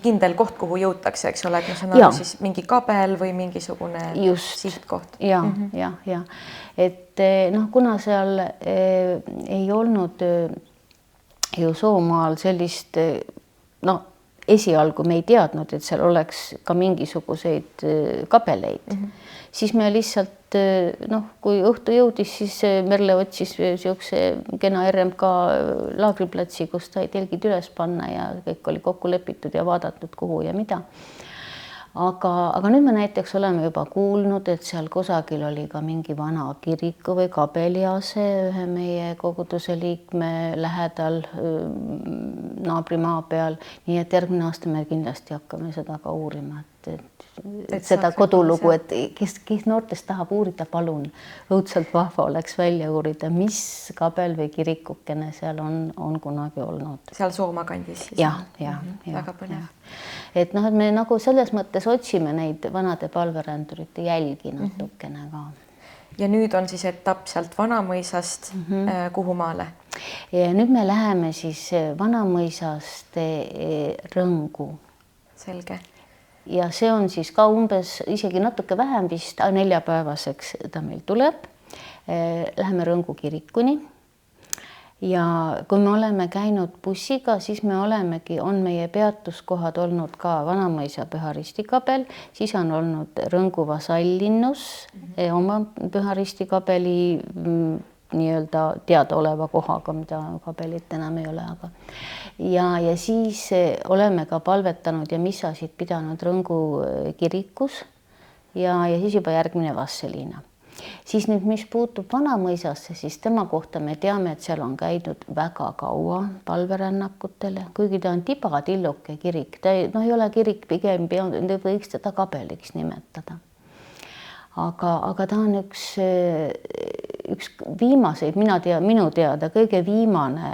kindel koht, kuhu jõutakse, eks ole, et ma saan aru siis mingi kabel või mingisugune sihtkoht. Ja. Et kuna seal ei olnud ju Soomaal sellist, esialgu me ei teadnud, et seal oleks ka mingisuguseid kabeleid, siis me lihtsalt, kui õhtu jõudis, siis Merle otsis siukse kena RMK laagriplatsi, kus sai telgid üles panna ja kõik oli kokku lepitud ja vaadatud, kuhu ja mida. Aga nüüd me näiteks oleme juba kuulnud, et seal kusagil oli ka mingi vana kiriku või kabeliase ühe meie koguduse liikme lähedal naabrimaa peal, nii et järgmine aasta me kindlasti hakkame seda ka uurima, et seda kodulugu, et kes noortest tahab uurida, palun, õudselt vahva oleks välja uurida, mis kabel või kirikukene seal on kunagi olnud. Seal Soomaa kandis siis? Jah. Väga põnev. Et me nagu selles mõttes otsime neid vanade palverändurite jälgi natukene ka. Ja nüüd on siis etapp sealt Vanamõisast kuhu maale? Ja nüüd me läheme siis Vanamõisast Rõngu. Selge. Ja see on siis ka umbes isegi natuke vähem vist 4-päevaseks ta meil tuleb. Läheme Rõngu kirikuni. Ja kui me oleme käinud bussiga, siis on meie peatuskohad olnud ka Vanamõisa Püha Risti kabel, siis on olnud Rõngu vasallinnus oma Püha Risti kabeli nii-öelda teadaoleva kohaga, mida kabelit enam ei ole, aga ja siis oleme ka palvetanud ja missasid pidanud Rõngu kirikus ja siis juba järgmine Vastseliina. Siis nüüd, mis puutub Vanamõisasse, siis tema kohta me teame, et seal on käidud väga kaua palverännakutele, kuigi ta on tibatilluke kirik. Ta ei ole kirik, pigem võiks teda kabeliks nimetada. Aga ta on üks viimaseid, minu teada kõige viimane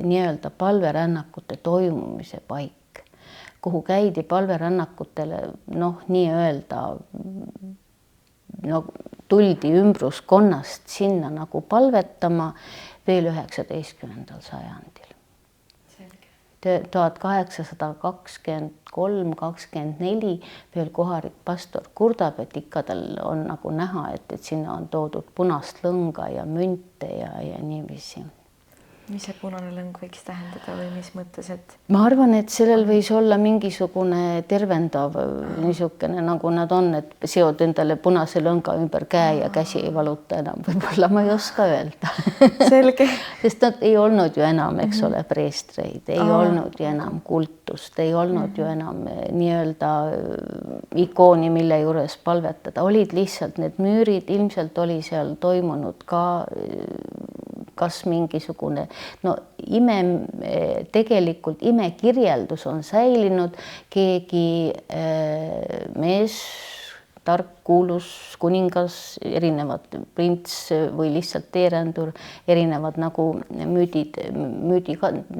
nii-öelda palverännakute toimumise paik, kuhu käidi palverännakutele nii-öelda tuldi ümbruskonnast sinna nagu palvetama veel 19. sajandil. 1823-24 veel kohalik pastor kurdab, et ikka tal on nagu näha, et sinna on toodud punast lõnga ja münte ja niiviisi. Mis see punane lõng võiks tähendada või mis mõttes, et? Ma arvan, et sellel võis olla mingisugune tervendav niisugune, nagu nad on, et seod endale punase lõnga ümber käe ja käsi ei valuta enam. Võib-olla ma ei oska öelda. Selge. Sest nad ei olnud ju enam, eks ole, preestreid, ei olnud ju enam kultust, ei olnud ju enam nii-öelda ikooni, mille juures palvetada. Olid lihtsalt need müürid, ilmselt oli seal toimunud ka kas mingisugune, tegelikult imekirjeldus on säilinud, keegi mees, tark, kuulus kuningas, erinevad prints või lihtsalt teerändur, erinevad nagu müüdi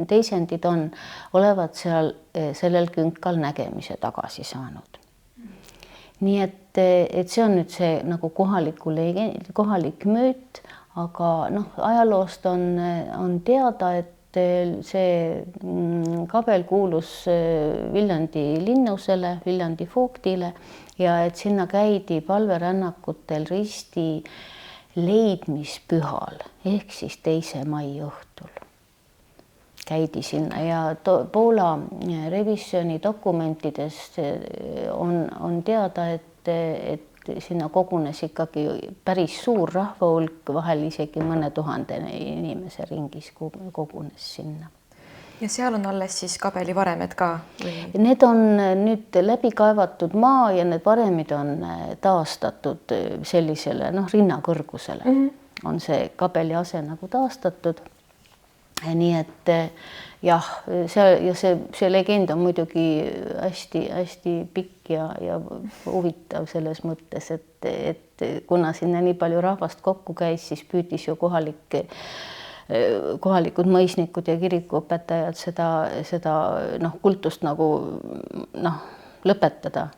teisendid olevat seal sellel künkal nägemise tagasi saanud. Nii et see on nüüd see nagu kohalik müüt, aga ajaloost on teada, et see kabel kuulus Viljandi linnusele, Viljandi Vooktile ja et sinna käidi palverännakutel risti leidmispühal ehk siis 2. mai õhtul. Käidi sinna ja Poola revisjoni dokumentidest on teada, et sinna kogunes ikkagi päris suur rahvahulk, vahel isegi mõne 1000 inimese ringis kogunes sinna. Ja seal on alles siis kabeli varemed ka? Need on nüüd läbi kaevatud maa ja need varemid on taastatud sellisele rinnakõrgusele. on see kabeliase nagu taastatud. Nii et jah, see legend on muidugi hästi pikk ja huvitav selles mõttes, et kuna sinna nii palju rahvast kokku käis, siis püüdis ju kohalikud mõisnikud ja kirikuõpetajad seda kultust nagu lõpetada.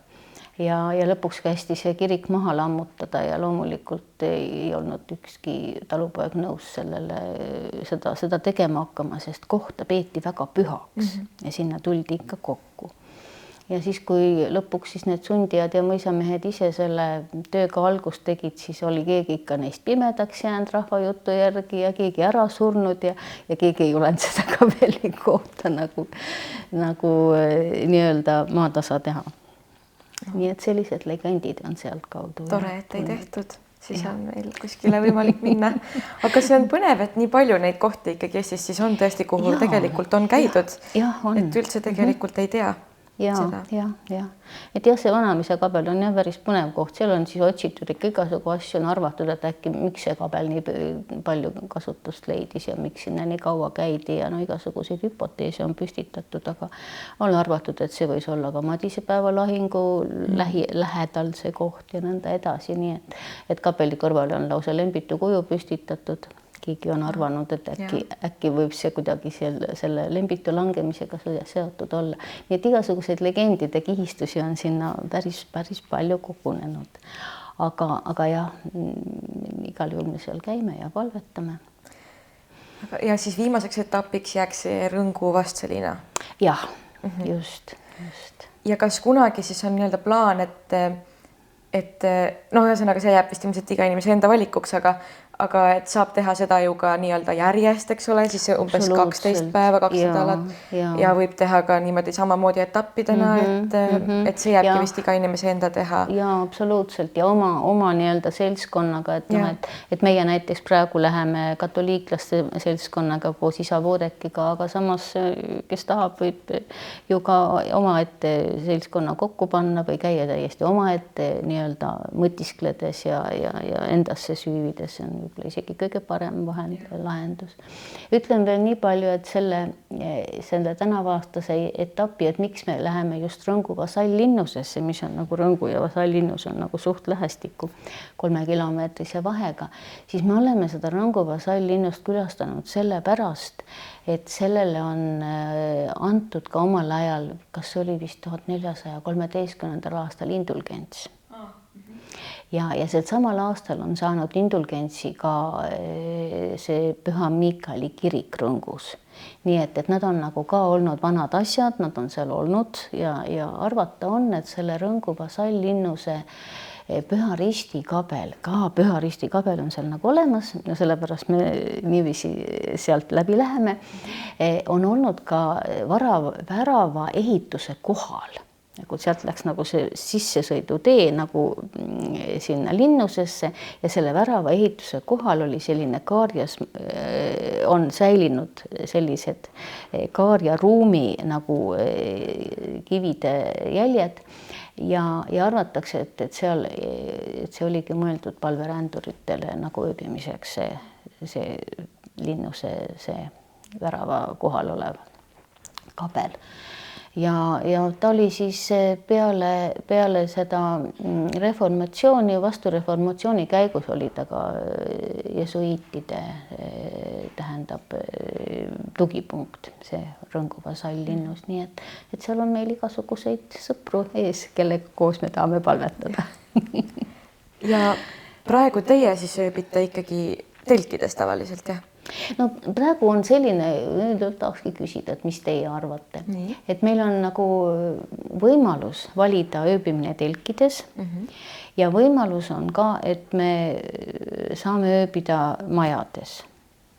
Ja lõpuks kästi see kirik maha lammutada ja loomulikult ei olnud ükski talupoeg nõus seda tegema hakkama, sest kohta peeti väga pühaks ja sinna tuldi ikka kokku. Ja siis, kui lõpuks siis need sundijad ja mõisamehed ise selle tööga algust tegid, siis oli keegi ikka neist pimedaks jäänud rahvajutu järgi ja keegi ära surnud ja keegi ei julenud seda kabeli kohta nagu nii-öelda maatasa teha. Nii et sellised legendid on sealt kaudu. Tore, et ei tehtud, siis on meil kuskile võimalik minna. Aga see on põnev, et nii palju neid kohti ikkagi Eestis siis on tõesti, kuhu tegelikult on käidud, et üldse tegelikult ei tea. Ja. Et jah, see Vanameese kabel on jah päris põnev koht, seal on siis otsitud ikka igasugu asju, on arvatud, et äkki miks see kabel nii palju kasutust leidis ja miks sinna nii kaua käidi ja igasuguseid hüpoteese on püstitatud, aga on arvatud, et see võis olla ka Madisepäeva lahingu lähedal see koht ja nõnda edasi, nii et kabeli kõrval on lausa lembitu kuju püstitatud. Keegi on arvanud, et äkki võib see kuidagi selle lembitu langemisega seotud olla. Nii et igasuguseid legendide kihistusi on sinna päris palju kogunenud. Aga jah, igal juhul me seal käime ja palvetame. Ja siis viimaseks etapiks jääks see Rõngu Vastseliina? Jah, just. Ja kas kunagi siis on nii-öelda plaan, et ühesõnaga see jääb vist ilmselt iga inimese enda valikuks, aga et saab teha seda ju ka nii-öelda järjest, eks ole, siis umbes 12 päeva, 2 nädalat ja võib teha ka niimoodi samamoodi etappidena, et see jääbki vist iga inimese enda teha. Ja absoluutselt ja oma nii-öelda seltskonnaga, et meie näiteks praegu läheme katoliiklaste seltskonnaga koos isa Vodekiga, aga samas kes tahab, võib ju ka omaette seltskonna kokku panna või käia täiesti omaette nii-öelda mõtiskledes ja endasse süüvides on võib-olla isegi kõige parem lahendus. Ütlen veel nii palju, et selle tänavaastase etapi, et miks me läheme just Rõngu Vasall-linnusesse, mis on nagu Rõngu ja Vasall-linnus on nagu suht lähestikku 3-kilomeetrise vahega, siis me oleme seda Rõngu Vasall-linnust külastanud sellepärast, et sellele on antud ka omal ajal, kas oli vist 1413. aastal indulgents. Ja sel samal aastal on saanud indulgentsi ka see Püha Miikali kirik Rõngus. Nii et nad on nagu ka olnud vanad asjad, nad on seal olnud ja arvata on, et selle Rõngu Vasall-linnuse Püha Risti kabel, ka Püha Risti kabel on seal nagu olemas ja sellepärast me niiviisi sealt läbi läheme, on olnud ka värava ehituse kohal. Nagu sealt läks nagu see sissesõidutee nagu sinna linnusesse ja selle värava ehituse kohal oli selline kaarjas, on säilinud sellised kaarjaruumi nagu kivide jäljed ja arvatakse, et see oligi mõeldud palveränduritele nagu ööbimiseks see linnuse, see värava kohal olev kabel. Ja ta oli siis peale seda reformatsiooni, vastureformatsiooni käigus oli ta ka jesuiitide tugipunkt, see Rõngu Vasall-linnus, nii et seal on meil igasuguseid sõpru ees, kellega koos me tahame palvetada. Ja praegu teie siis ööbite ikkagi telkides tavaliselt, jah? No praegu on selline, nüüd tahakski küsida, et mis teie arvate, et meil on nagu võimalus valida ööbimine telkides ja võimalus on ka, et me saame ööbida majades.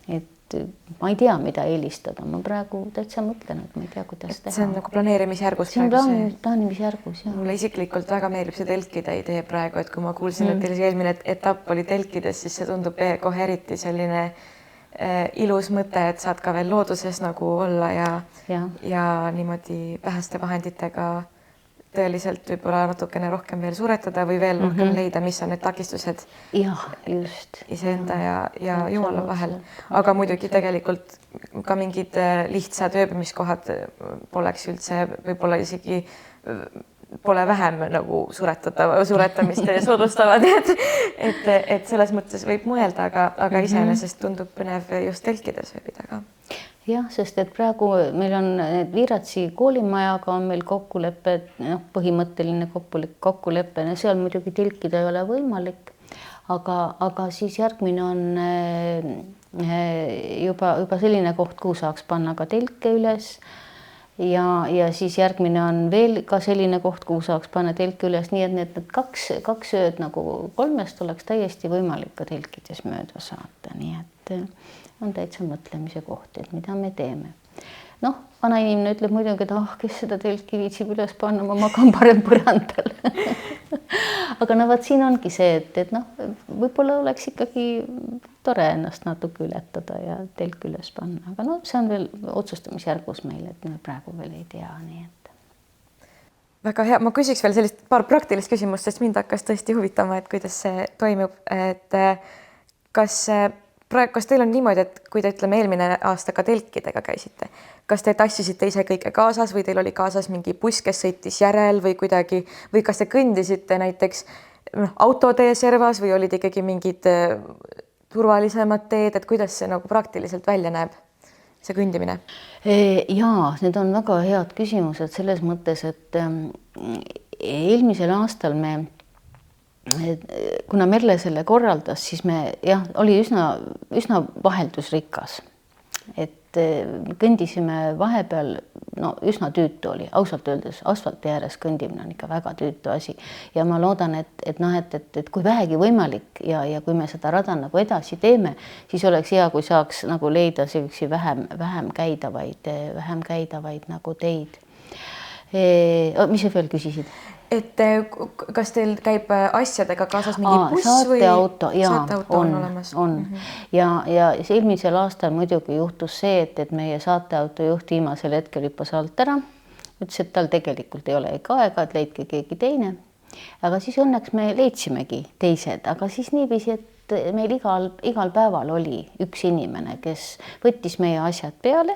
Et ma ei tea, mida eelistada, ma praegu täitsa mõtlen, et ma ei tea, kuidas teha. See on nagu planeerimisjärgus. See on planeerimisjärgus, jah. Mulle isiklikult väga meeldib see telkide idee praegu, et kui ma kuulsin, et teil see eelmine etapp oli telkides, siis see tundub kohe eriti selline ilus mõte, et saad ka veel looduses nagu olla ja niimoodi väheste vahenditega tõeliselt võib-olla natukene rohkem veel suretada või veel rohkem leida, mis on need takistused jah, just. iseenda ja Jumala vahel. Aga muidugi tegelikult ka mingid lihtsad ööbimiskohad poleks üldse võib-olla isegi pole vähem nagu suretamist soodustavad, et selles mõttes võib mõelda, aga iseenesest tundub põnev just telkides ööbida ka. Jah, sest et praegu meil on Viiratsi koolimajaga on meil kokkulepe, põhimõtteline kokkulepe, seal muidugi telkida ei ole võimalik, aga siis järgmine on juba selline koht, kuhu saaks panna ka telke üles ja siis järgmine on veel ka selline koht, kuhu saaks panna telke üles, nii et need kaks ööd nagu 3 oleks täiesti võimalik ka telkides mööda saata, nii et on täitsa mõtlemise koht, et mida me teeme. Vanainimene ütleb muidugi, et kes seda telki viitsib üles panna, ma magan parem põrandal. Aga vaat siin ongi see, et võib-olla oleks ikkagi tore ennast natuke ületada ja telk üles panna, aga see on veel otsustamisjärgus meil, et me praegu veel ei tea, nii et. Väga hea, ma küsiks veel sellist paar praktilist küsimust, sest mind hakkas tõesti huvitama, et kuidas see toimub, et kas teil on niimoodi, et kui te eelmine aasta ka telkidega käisite, kas te tassisite ise kõike kaasas või teil oli kaasas mingi buss, kes sõitis järel või kuidagi, või kas te kõndisite näiteks autotee servas või olid ikkagi mingid turvalisemad teed, et kuidas see nagu praktiliselt välja näeb, see kõndimine? Jaa, need on väga head küsimused selles mõttes, et eelmisel aastal kuna Merle selle korraldas, siis oli üsna vaheldusrikas, et kõndisime vahepeal, üsna tüütu oli, ausalt öeldes asfalti ääres kõndimine on ikka väga tüütu asi ja ma loodan, et kui vähegi võimalik ja kui me seda rada nagu edasi teeme, siis oleks hea, kui saaks nagu leida selliseid vähem käidavaid nagu teid. Mis sa veel küsisid? Et kas teil käib asjadega kaasas mingi buss või saateauto on olemas? On. Ja eelmisel aastal muidugi juhtus see, et meie saateauto juht viimasel hetkel hüppas alt ära, ütles, et tal tegelikult ei ole aega, et leidke keegi teine. Aga siis õnneks me leidsimegi teised, aga siis niiviisi, et meil igal päeval oli üks inimene, kes võttis meie asjad peale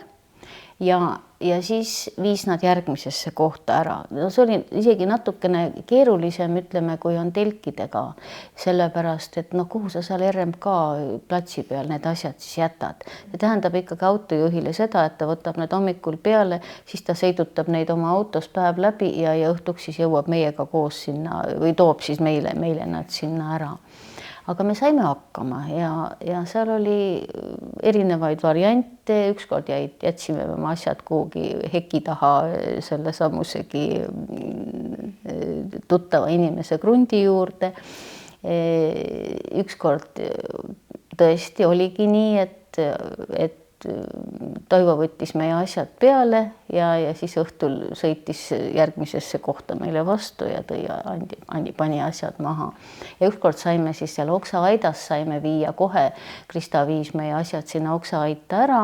ja siis viis nad järgmisesse kohta ära. See oli isegi natukene keerulisem, ütleme, kui on telkidega, sellepärast, et kuhu sa seal RMK platsi peal need asjad siis jätad. See tähendab ikkagi autojuhile seda, et ta võtab need hommikul peale, siis ta sõidutab neid oma autos päev läbi ja õhtuks siis jõuab meiega koos sinna või toob siis meile nad sinna ära. Aga me saime hakkama ja seal oli erinevaid variante, ükskord jätsime oma asjad kuhugi heki taha selle samusegi tuttava inimese krundi juurde. Ükskord tõesti oligi nii, et Toivo võttis meie asjad peale ja siis õhtul sõitis järgmisesse kohta meile vastu ja pani asjad maha. Ja ükskord saime siis seal oksaaidas saime viia kohe, Krista viis meie asjad sinna oksaaita ära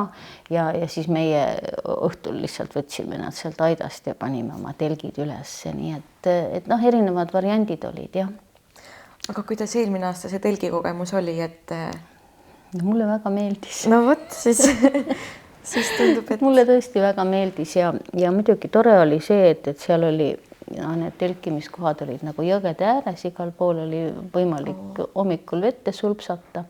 ja siis meie õhtul lihtsalt võtsime nad sealt aidast ja panime oma telgid üles. Nii et erinevad variandid olid, jah. Aga kuidas eelmine aasta see telgikogemus oli, et mulle väga meeldis. No vot, siis tundub, et mulle tõesti väga meeldis ja muidugi tore oli see, et seal oli need telkimiskohad olid nagu jõgede ääres, igal pool oli võimalik hommikul vette sulpsata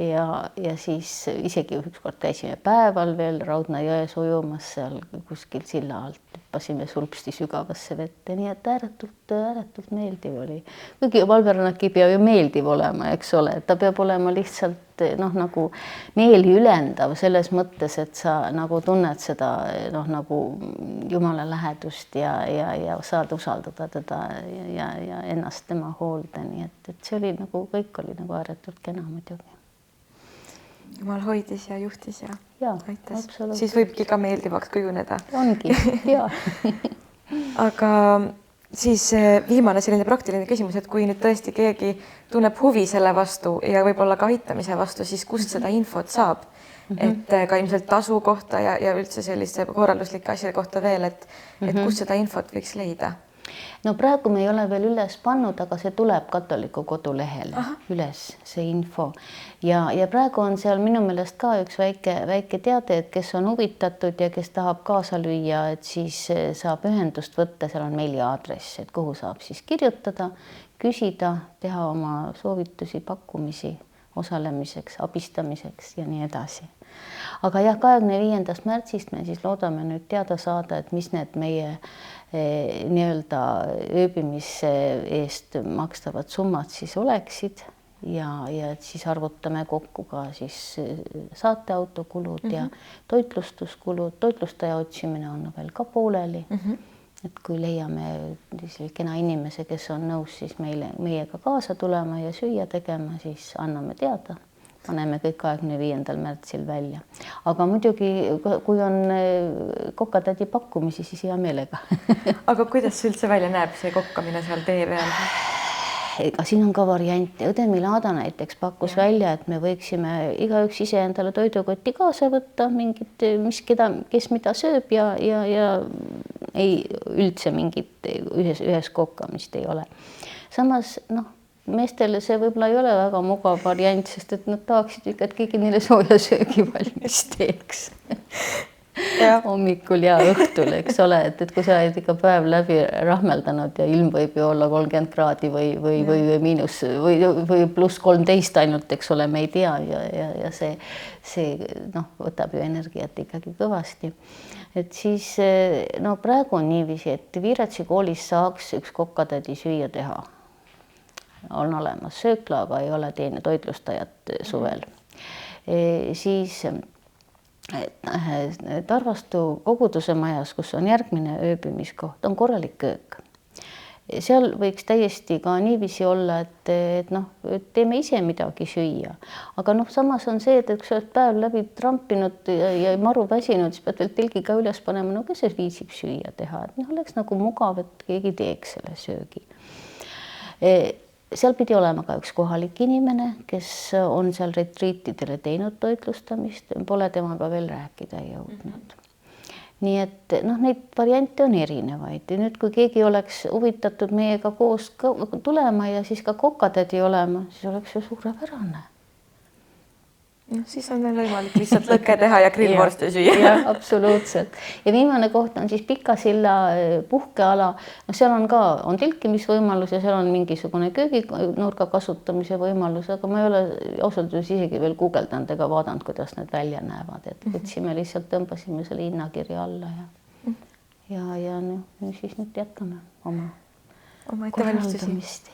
ja siis isegi ükskord käisime päeval veel Raudna jões ujumas seal kuskil silla alt, hüppasime sulpsti sügavasse vette, nii et ääretult meeldiv oli. Kuigi valverannak ei pea ju meeldiv olema, eks ole, ta peab olema lihtsalt nagu meeli ülendav selles mõttes, et sa nagu tunned seda nagu Jumala lähedust ja saad usaldada teda ja ennast tema hoolda, nii et see oli nagu, kõik oli nagu ääretult kena muidugi. Jumal hoidis ja juhtis ja aitas. Siis võibki ka meeldivaks kujuneda. Ongi, jaa. Aga siis viimane selline praktiline küsimus, et kui nüüd tõesti keegi tunneb huvi selle vastu ja võib-olla ka aitamise vastu, siis kust seda infot saab? Et ka ilmselt tasu kohta ja üldse selliste korralduslike asjade kohta veel, et kust seda infot võiks leida? no praegu me ei ole veel üles pannud, aga see tuleb katoliku kodulehele üles, see info. Ja praegu on seal minu meelest ka üks väike teade, et kes on huvitatud ja kes tahab kaasa lüüa, et siis saab ühendust võtta, seal on meiliaadress, et kuhu saab siis kirjutada, küsida, teha oma soovitusi, pakkumisi osalemiseks, abistamiseks ja nii edasi. Aga jah, 25. märtsist me siis loodame nüüd teada saada, et mis need meie nii-öelda ööbimise eest makstavad summad siis oleksid ja et siis arvutame kokku ka siis saateautokulud ja toitlustuskulud, toitlustaja otsimine on veel ka pooleli. Et kui leiame kena inimese, kes on nõus siis meiega kaasa tulema ja süüa tegema, siis anname teada. Paneme kõik 25. märtsil välja. Aga muidugi, kui on kokkatädi pakkumisi, siis hea meelega. Aga kuidas see üldse välja näeb, see kokkamine seal tee peal? Ega siin on ka variante. Õde Milada näiteks pakkus välja, et me võiksime igaüks ise endale toidukotti kaasa võtta, mingid, kes mida sööb ja ei üldse mingit ühes kokkamist ei ole. Samas, meestele see võib-olla ei ole väga mugav variant, sest et nad tahaksid ikka, et keegi neile sooja söögi valmis teeks. Hommikul ja õhtul, eks ole, et kui sa oled ikka päev läbi rahmeldanud ja ilm võib ju olla 30 kraadi või miinus või pluss 13 ainult, eks ole, me ei tea ja see võtab ju energiat ikkagi kõvasti. Et siis praegu on niiviisi, et Viiratsi koolis saaks üks kokkatädi süüa teha. On olemas söökla, aga ei ole teine toitlustajat suvel. Siis Tarvastu koguduse majas, kus on järgmine ööbimiskoht, on korralik köök. Seal võiks täiesti ka niiviisi olla, et teeme ise midagi süüa. Aga samas on see, et kui sa oled päev läbi trampinud ja maru väsinud, siis pead veel telgiga üles panema, kes see viisib süüa teha. Et oleks nagu mugav, et keegi teeks selle söögi. Seal pidi olema ka üks kohalik inimene, kes on seal retriitidele teinud toitlustamist, pole temaga veel rääkida jõudnud. Nii et neid variante on erinevaid ja nüüd, kui keegi oleks huvitatud meiega koos tulema ja siis ka kokkatädi olema, siis oleks ju suurepärane. Siis on veel võimalik lihtsalt lõkke teha ja grillvorste süüa. Ja, absoluutselt. Ja viimane koht on siis Pikasilla puhkeala. Seal on tilkimisvõimalus ja seal on mingisugune kööginurga kasutamise võimalus, aga ma ei ole ausalt isegi veel guugeldanud ega vaadanud, kuidas need välja näevad. Et võtsime lihtsalt, tõmbasime selle hinnakirja alla ja siis nüüd jätkame oma korraldamist.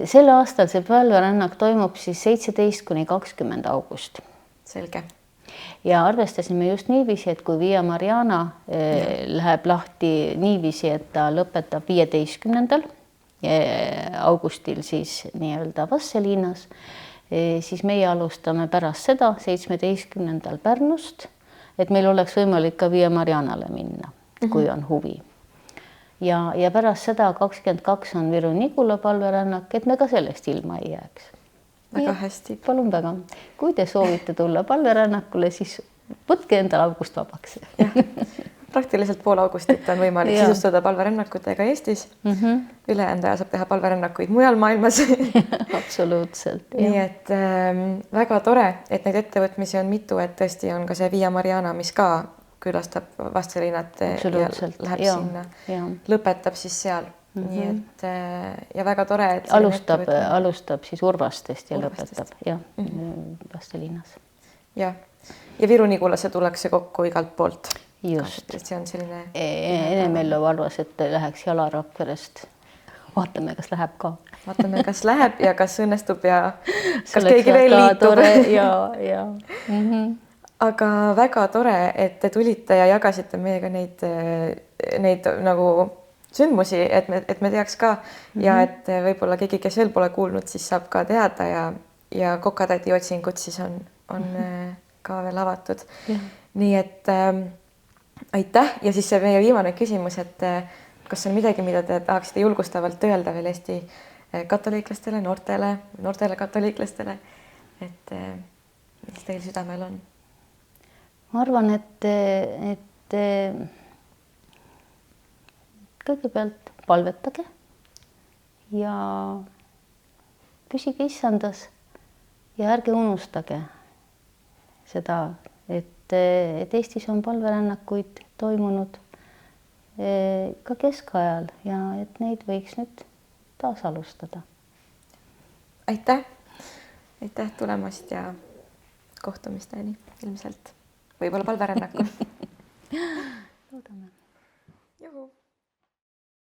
Sel aastal see palverännak toimub siis 17–20 august. Selge. Ja arvestasime just niiviisi, et kui Via Mariana läheb lahti niiviisi, et ta lõpetab 15. augustil siis nii-öelda Vasseliinas, siis meie alustame pärast seda 17. Pärnust, et meil oleks võimalik ka Via Marianale minna, kui on huvi. Ja pärast seda 22 on Viru-Nigula palverännak, et me ka sellest ilma ei jääks. Väga hästi. Palun väga. Kui te soovite tulla palverännakule, siis võtke endal august vabaks. Praktiliselt pool augustit on võimalik sisustada palverännakutega Eestis. Ülejäänud aja saab teha palverännakuid mujal maailmas. Absoluutselt. Nii et väga tore, et neid ettevõtmisi on mitu, et tõesti on ka see Via Mariana, mis ka külastab Vasseliinat ja läheb sinna. Lõpetab siis seal. Nii et ja väga tore, et alustab siis Urvastest ja lõpetab Vasseliinas. Ja Viru-Nigulasse tullakse kokku igalt poolt. Just. See on selline... Enemello arvas, et läheks jala Rakverest. Vaatame, kas läheb ka. Vaatame, kas läheb ja kas õnnestub ja kas keegi veel liitub. Aga väga tore, et te tulite ja jagasite meiega neid nagu sündmusi, et me teaks ka ja et võib-olla keegi, kes veel pole kuulnud, siis saab ka teada ja kokkatädi otsingud siis on ka veel avatud. Nii et aitäh ja siis see meie viimane küsimus, et kas on midagi, mida te tahaksite julgustavalt öelda veel Eesti katoliiklastele, noortele katoliiklastele, et mis teil südamel on? Ma arvan, et kõigepealt palvetage ja püsige issandas ja ärge unustage seda, et Eestis on palverännakuid toimunud ka keskajal ja et neid võiks nüüd taas alustada. aitäh tulemast ja kohtumisteni ilmselt, võib-olla palverännakul. Loodame. Juhu.